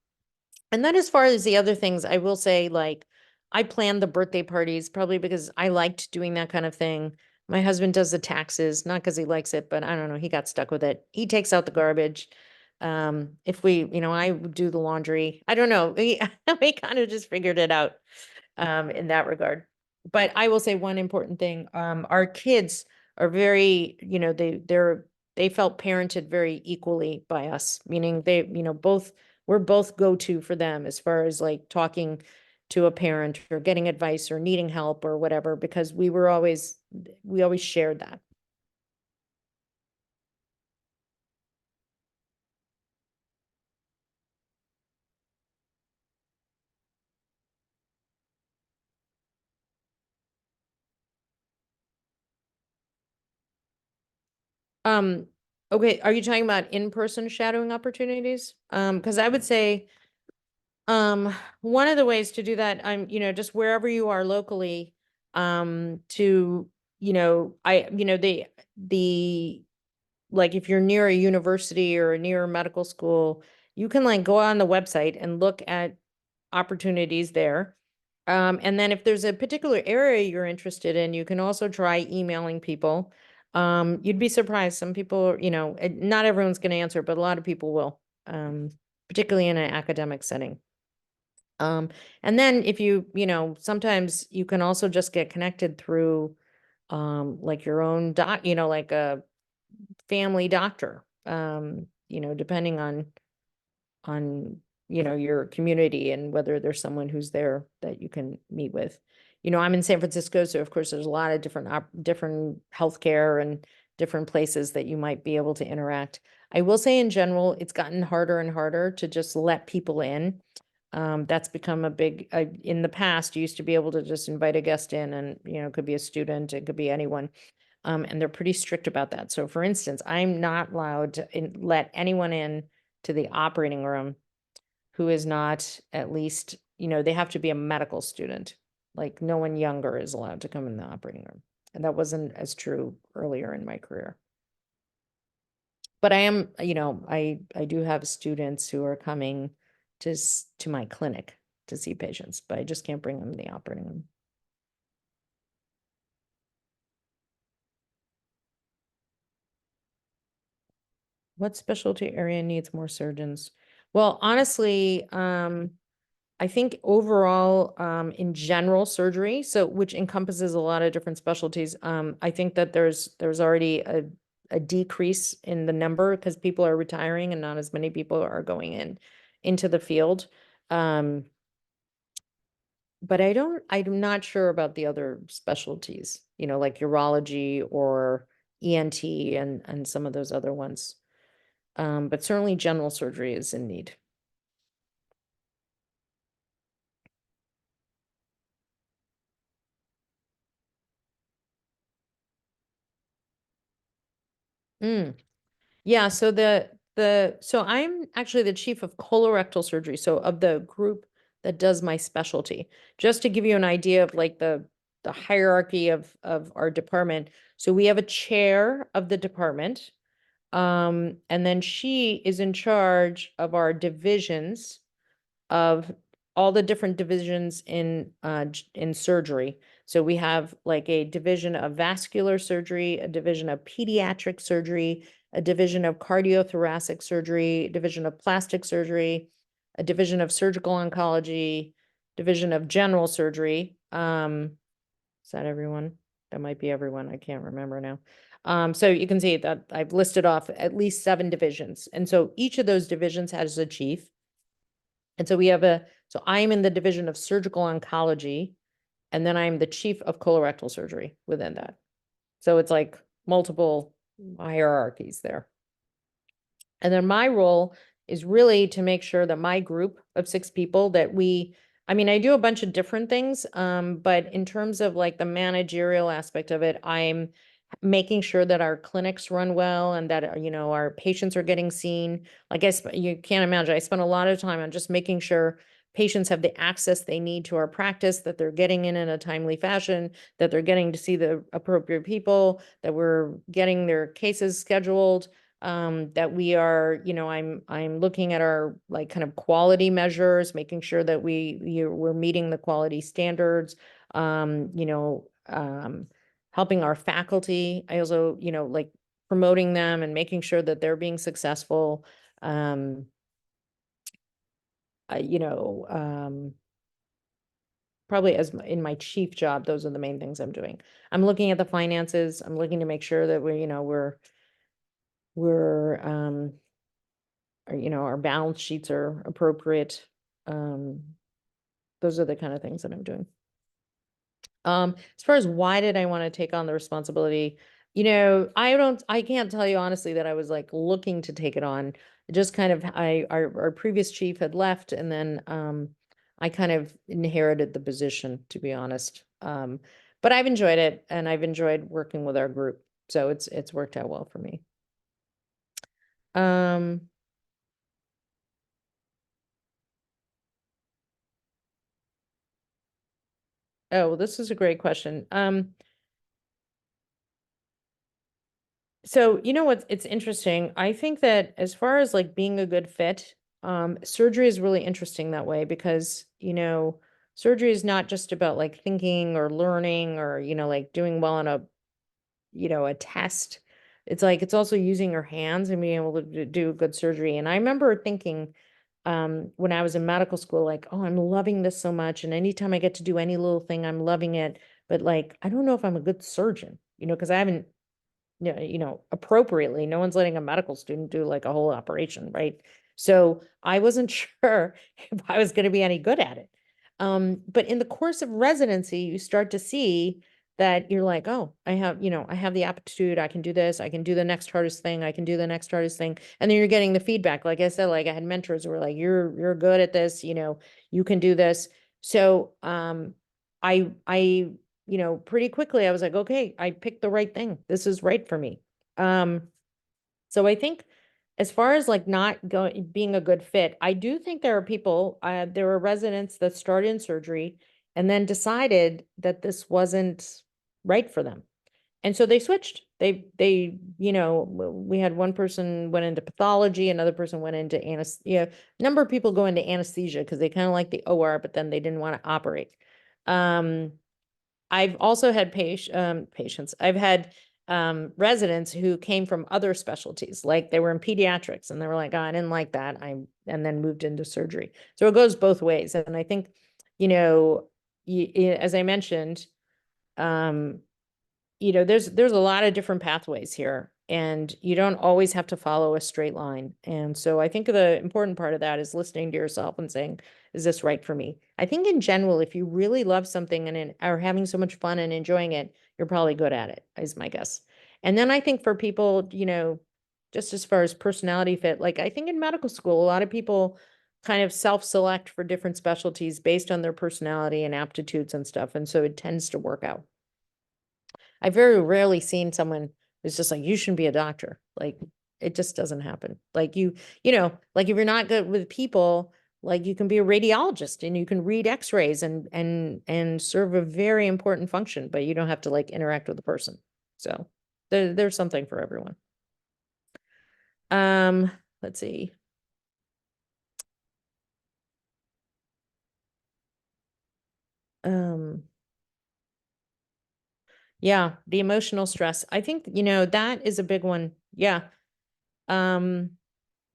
And then as far as the other things, I will say, like, I planned the birthday parties probably because I liked doing that kind of thing. My husband does the taxes, not because he likes it, but I don't know, he got stuck with it. He takes out the garbage. If we, I do the laundry. I don't know. We kind of just figured it out in that regard. But I will say one important thing. Our kids are very, they felt parented very equally by us, meaning they, we're both go-to for them as far as like talking to a parent or getting advice or needing help or whatever, because we always shared that. Um, okay, are you talking about in-person shadowing opportunities? Because I would say, one of the ways to do that, just wherever you are locally, to, the like if you're near a university or near a medical school, you can like go on the website and look at opportunities there. And then if there's a particular area you're interested in, you can also try emailing people. You'd be surprised. Some people, not everyone's going to answer, but a lot of people will, particularly in an academic setting. And then if sometimes you can also just get connected through, like your own doc, like a family doctor, depending on your community and whether there's someone who's there that you can meet with. I'm in San Francisco, so of course there's a lot of different healthcare and different places that you might be able to interact. I will say in general, it's gotten harder and harder to just let people in. That's become a big, in the past, you used to be able to just invite a guest in and, it could be a student, it could be anyone. And they're pretty strict about that. So for instance, I'm not allowed to let anyone in to the operating room who is not at least, they have to be a medical student. Like no one younger is allowed to come in the operating room. And that wasn't as true earlier in my career. But I am, I do have students who are coming to my clinic to see patients, but I just can't bring them in the operating room. What specialty area needs more surgeons? Well, honestly, I think overall, in general surgery, so which encompasses a lot of different specialties, I think that there's already a decrease in the number because people are retiring and not as many people are going into the field. But I'm not sure about the other specialties, like urology or ENT and some of those other ones. But certainly general surgery is in need. Mm. Yeah, so so I'm actually the chief of colorectal surgery, so of the group that does my specialty. Just to give you an idea of like the hierarchy of our department. So we have a chair of the department, and then she is in charge of our divisions of all the different divisions in surgery. So we have like a division of vascular surgery, a division of pediatric surgery, a division of cardiothoracic surgery, a division of plastic surgery, a division of surgical oncology, division of general surgery. Is that everyone? That might be everyone. I can't remember now. So you can see that I've listed off at least 7 divisions. And so each of those divisions has a chief. And so so I'm in the division of surgical oncology, and then I'm the chief of colorectal surgery within that. So it's like multiple hierarchies there. And then my role is really to make sure that my group of 6 people I mean, I do a bunch of different things, but in terms of like the managerial aspect of it, I'm making sure that our clinics run well and that, our patients are getting seen. Like you can't imagine, I spend a lot of time on just making sure patients have the access they need to our practice, that they're getting in a timely fashion, that they're getting to see the appropriate people, that we're getting their cases scheduled, that we are, I'm looking at our like kind of quality measures, making sure that we're meeting the quality standards, helping our faculty. I also, like promoting them and making sure that they're being successful. Um, Probably in my chief job, those are the main things I'm doing. I'm looking at the finances. I'm looking to make sure that we're our balance sheets are appropriate. Those are the kind of things that I'm doing. As far as why did I want to take on the responsibility, I can't tell you honestly that I was like looking to take it on. It just kind of, our previous chief had left, and then, I kind of inherited the position, to be honest. But I've enjoyed it, and I've enjoyed working with our group. So it's worked out well for me. Oh, well, this is a great question. So you know what? It's interesting. I think that as far as like being a good fit, surgery is really interesting that way because, surgery is not just about like thinking or learning or, like doing well on a test. It's like it's also using your hands and being able to do good surgery. And I remember thinking, when I was in medical school, like, oh, I'm loving this so much. And anytime I get to do any little thing, I'm loving it. But like, I don't know if I'm a good surgeon, because I haven't, appropriately, no one's letting a medical student do like a whole operation, right? So I wasn't sure if I was going to be any good at it. But in the course of residency, you start to see that you're like, oh, I have the aptitude, I can do this, I can do the next hardest thing, I can do the next hardest thing. And then you're getting the feedback. Like I said, like I had mentors who were like, you're good at this, you can do this. So I pretty quickly I was like, okay, I picked the right thing. This is right for me. So I think as far as like not being a good fit, I do think there are people, there are residents that started in surgery and then decided that this wasn't right for them. And so they switched. We had one person went into pathology, another person went into anesthesia. A number of people go into anesthesia because they kind of like the OR, but then they didn't want to operate. I've also had patients. I've had residents who came from other specialties, like they were in pediatrics and they were like, oh, I didn't like that. And then moved into surgery. So it goes both ways. And I think, as I mentioned, there's a lot of different pathways here, and you don't always have to follow a straight line. And so I think the important part of that is listening to yourself and saying, is this right for me? I think in general, if you really love something and are having so much fun and enjoying it, you're probably good at it, is my guess. And then I think for people, just as far as personality fit, like I think in medical school, a lot of people kind of self-select for different specialties based on their personality and aptitudes and stuff. And so it tends to work out. I've very rarely seen someone who's just like, you shouldn't be a doctor. Like it just doesn't happen. Like like if you're not good with people, like you can be a radiologist and you can read x-rays and serve a very important function, but you don't have to like interact with the person. So there's something for everyone. Let's see. Yeah, the emotional stress. I think, that is a big one. Yeah. Um,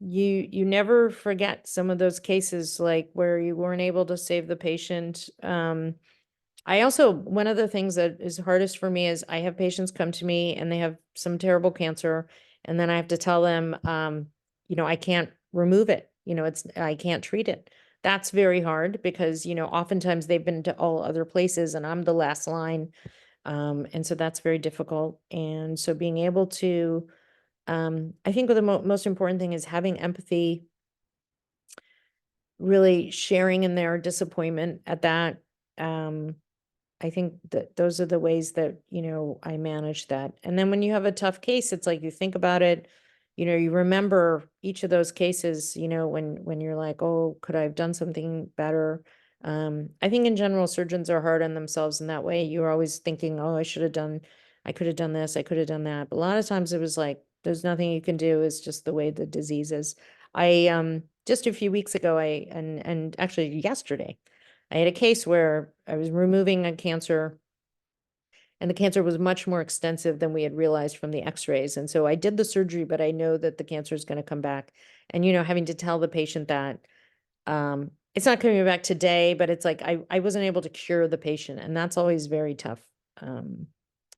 you never forget some of those cases like where you weren't able to save the patient. I also, one of the things that is hardest for me is I have patients come to me and they have some terrible cancer, and then I have to tell them, I can't remove it. I can't treat it. That's very hard because, oftentimes they've been to all other places and I'm the last line. And so that's very difficult. And so being able to, I think the most important thing is having empathy, really sharing in their disappointment at that. I think that those are the ways that, I manage that. And then when you have a tough case, it's like you think about it, you remember each of those cases, when you're like, oh, could I have done something better? I think in general, surgeons are hard on themselves in that way. You're always thinking, oh, I could have done this, I could have done that. But a lot of times it was like, there's nothing you can do. It's just the way the disease is. Just a few weeks ago, and actually yesterday, I had a case where I was removing a cancer and the cancer was much more extensive than we had realized from the x-rays. And so I did the surgery, but I know that the cancer is going to come back. And, having to tell the patient that it's not coming back today, but it's like I wasn't able to cure the patient. And that's always very tough.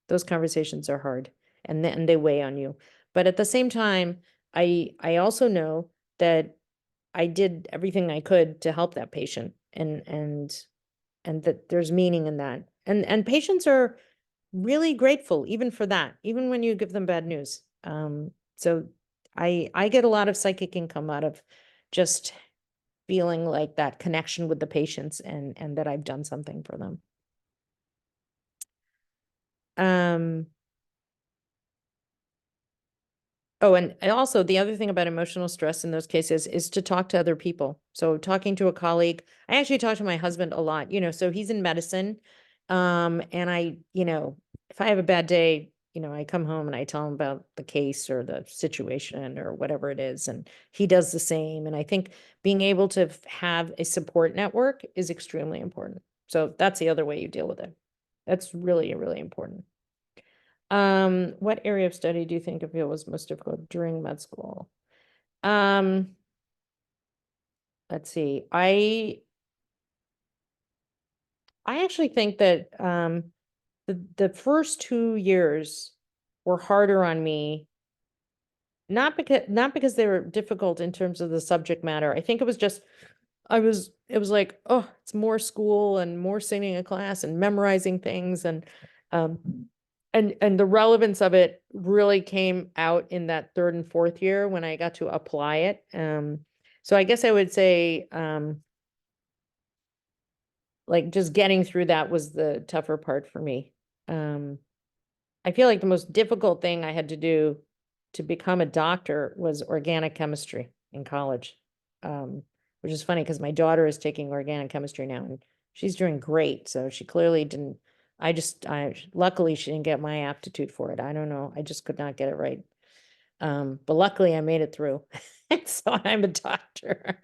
Those conversations are hard and then they weigh on you. But at the same time, I also know that I did everything I could to help that patient and that there's meaning in that. And patients are really grateful even for that, even when you give them bad news. So I get a lot of psychic income out of just feeling like that connection with the patients and that I've done something for them. Oh, and also the other thing about emotional stress in those cases is to talk to other people. So talking to a colleague, I actually talk to my husband a lot, so he's in medicine. And if I have a bad day, I come home and I tell him about the case or the situation or whatever it is. And he does the same. And I think being able to have a support network is extremely important. So that's the other way you deal with it. That's really, really important. What area of study do you think of it was most difficult during med school? Let's see. I actually think that the first 2 years were harder on me, not because they were difficult in terms of the subject matter. I think it was just it was like, oh, it's more school and more sitting in class and memorizing things um and the relevance of it really came out in that third and fourth year when I got to apply it. So I guess I would say like just getting through that was the tougher part for me. I feel like the most difficult thing I had to do to become a doctor was organic chemistry in college. Which is funny because my daughter is taking organic chemistry now and she's doing great. So she clearly didn't, luckily she didn't get my aptitude for it. I don't know. I just could not get it right. But luckily I made it through. So I'm a doctor.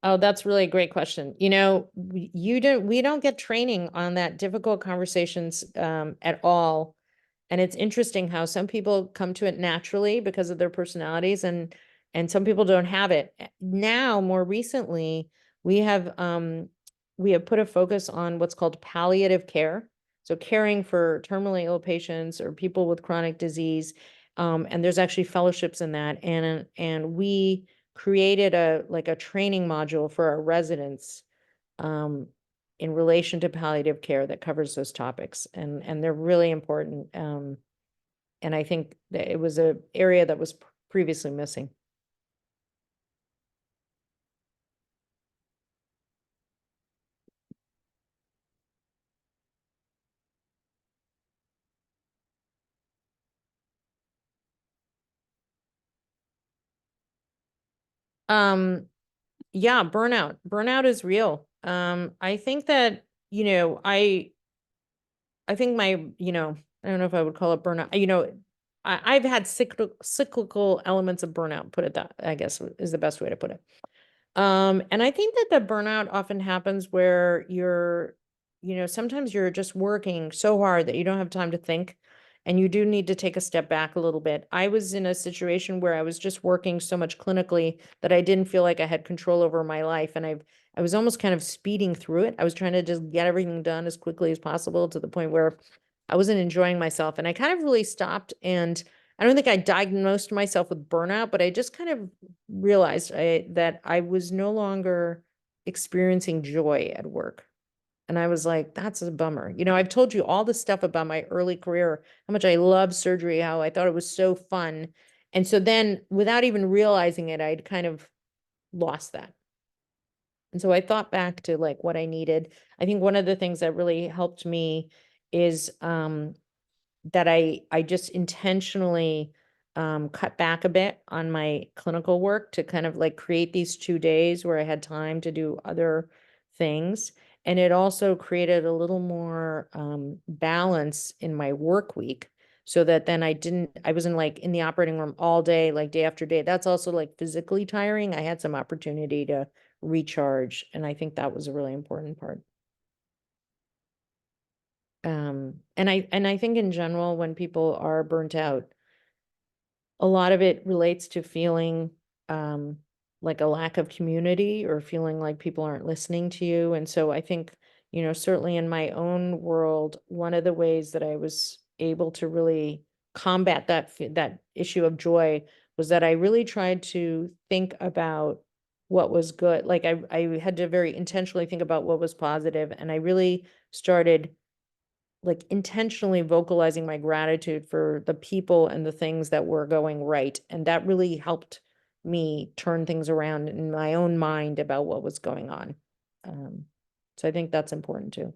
Oh, that's really a great question. We don't get training on that difficult conversations at all. And it's interesting how some people come to it naturally because of their personalities and some people don't have it. Now, more recently, we have put a focus on what's called palliative care. So caring for terminally ill patients or people with chronic disease. And there's actually fellowships in that. And we created a training module for our residents in relation to palliative care that covers those topics, and they're really important. And I think that it was an area that was previously missing. Yeah, burnout. Burnout is real. I think that, I think I don't know if I would call it burnout. I've had cyclical elements of burnout, put it that, I guess is the best way to put it. And I think that the burnout often happens where sometimes you're just working so hard that you don't have time to think, and you do need to take a step back a little bit. I was in a situation where I was just working so much clinically that I didn't feel like I had control over my life, and I was almost kind of speeding through it. I was trying to just get everything done as quickly as possible to the point where I wasn't enjoying myself, and I kind of really stopped. And I don't think I diagnosed myself with burnout, but I just kind of realized that I was no longer experiencing joy at work. And I was like, that's a bummer. I've told you all this stuff about my early career, how much I loved surgery, how I thought it was so fun. And so then without even realizing it, I'd kind of lost that. And so I thought back to like what I needed. I think one of the things that really helped me is that I just intentionally cut back a bit on my clinical work to kind of like create these 2 days where I had time to do other things. And it also created a little more balance in my work week, so that then I wasn't like in the operating room all day, like day after day. That's also like physically tiring. I had some opportunity to recharge. And I think that was a really important part. And I think in general, when people are burnt out, a lot of it relates to feeling um, like a lack of community, or feeling like people aren't listening to you. And so I think, certainly in my own world, one of the ways that I was able to really combat that issue of joy was that I really tried to think about what was good. Like I had to very intentionally think about what was positive, and I really started like intentionally vocalizing my gratitude for the people and the things that were going right. And that really helped me turn things around in my own mind about what was going on. Um, so I think that's important too.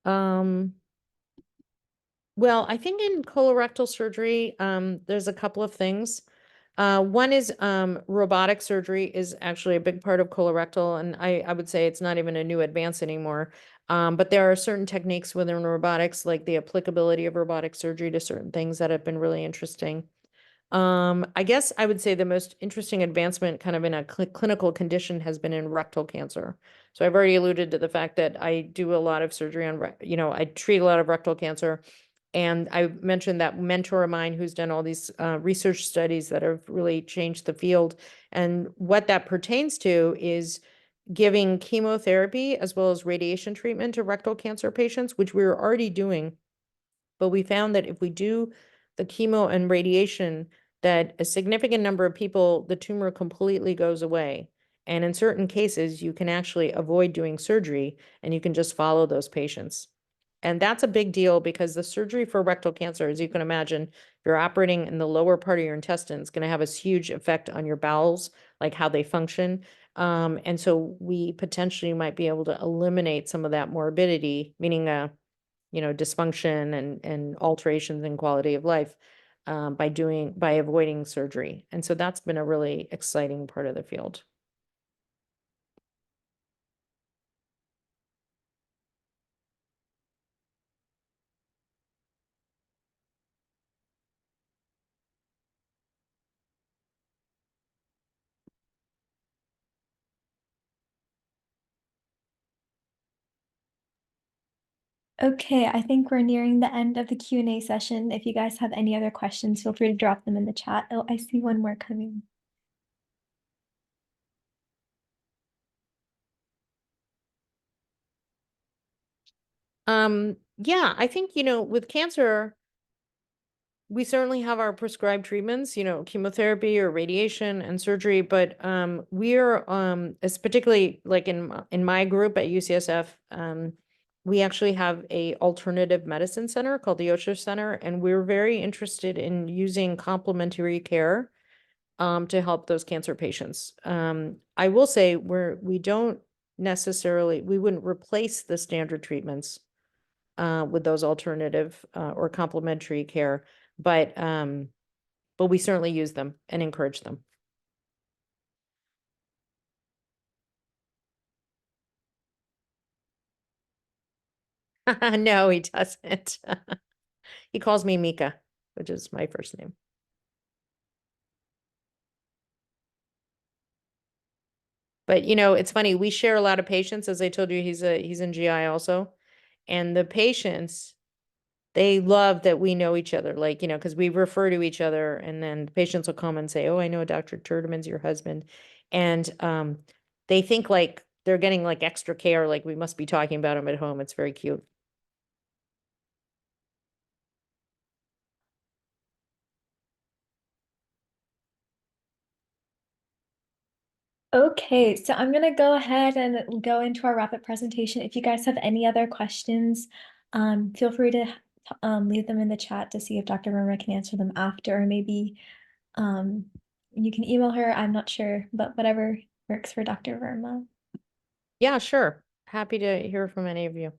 Um, well, I think in colorectal surgery, there's a couple of things. One is robotic surgery is actually a big part of colorectal, and I would say it's not even a new advance anymore. But there are certain techniques within robotics, like the applicability of robotic surgery to certain things, that have been really interesting. I guess I would say the most interesting advancement kind of in a clinical condition has been in rectal cancer. So I've already alluded to the fact that I do a lot of surgery on, I treat a lot of rectal cancer. And I mentioned that mentor of mine who's done all these research studies that have really changed the field. And what that pertains to is giving chemotherapy as well as radiation treatment to rectal cancer patients, which we were already doing. But we found that if we do the chemo and radiation, that a significant number of people, the tumor completely goes away. And in certain cases, you can actually avoid doing surgery, and you can just follow those patients. And that's a big deal, because the surgery for rectal cancer, as you can imagine, if you're operating in the lower part of your intestine, it's going to have a huge effect on your bowels, like how they function. And so we potentially might be able to eliminate some of that morbidity, meaning dysfunction and alterations in quality of life, by avoiding surgery. And so that's been a really exciting part of the field. Okay, I think we're nearing the end of the Q&A session. If you guys have any other questions, feel free to drop them in the chat. Oh, I see one more coming. Yeah, I think, with cancer, we certainly have our prescribed treatments, chemotherapy or radiation and surgery, but we're, as particularly like in my group at UCSF, we actually have a alternative medicine center called the Osher Center, and we're very interested in using complementary care to help those cancer patients. I will say we don't necessarily, we wouldn't replace the standard treatments with those alternative or complementary care, but we certainly use them and encourage them. No, he doesn't. He calls me Mika, which is my first name. But it's funny, we share a lot of patients. As I told you, he's in GI also. And the patients, they love that we know each other, like, because we refer to each other, and then the patients will come and say, "Oh, I know Dr. Turdeman's your husband." And they think like they're getting like extra care, like we must be talking about him at home. It's very cute. Okay, so I'm gonna go ahead and go into our rapid presentation. If you guys have any other questions, feel free to leave them in the chat to see if Dr. Verma can answer them after, or maybe you can email her. I'm not sure, but whatever works for Dr. Verma. Yeah, sure. Happy to hear from any of you.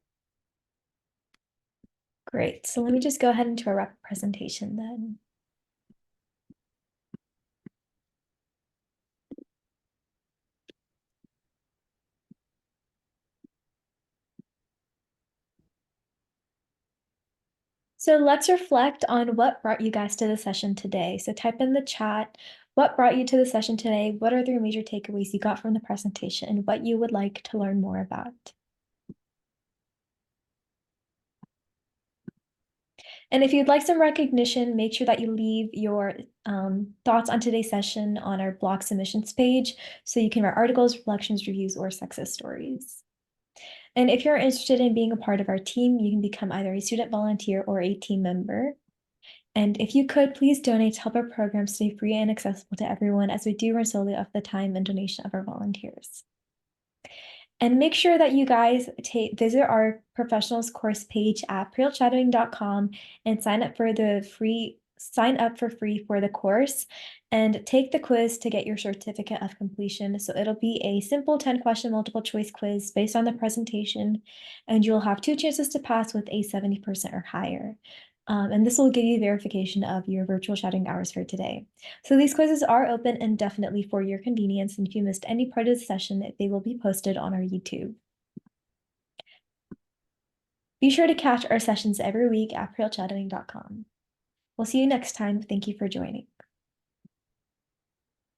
Great. So let me just go ahead into our rapid presentation then. So let's reflect on what brought you guys to the session today. So type in the chat, what brought you to the session today? What are the major takeaways you got from the presentation and what you would like to learn more about? And if you'd like some recognition, make sure that you leave your thoughts on today's session on our blog submissions page so you can write articles, reflections, reviews, or success stories. And if you're interested in being a part of our team, you can become either a student volunteer or a team member. And if you could, please donate to help our program stay free and accessible to everyone, as we do run solely off the time and donation of our volunteers. And make sure that you guys visit our professionals course page at prealshadowing.com and sign up for free for the course and take the quiz to get your certificate of completion. So it'll be a simple 10-question multiple choice quiz based on the presentation, and you'll have 2 chances to pass with a 70% or higher. And this will give you verification of your virtual shadowing hours for today. So these quizzes are open indefinitely for your convenience, and if you missed any part of the session, they will be posted on our YouTube. Be sure to catch our sessions every week at prealshadowing.com. We'll see you next time. Thank you for joining.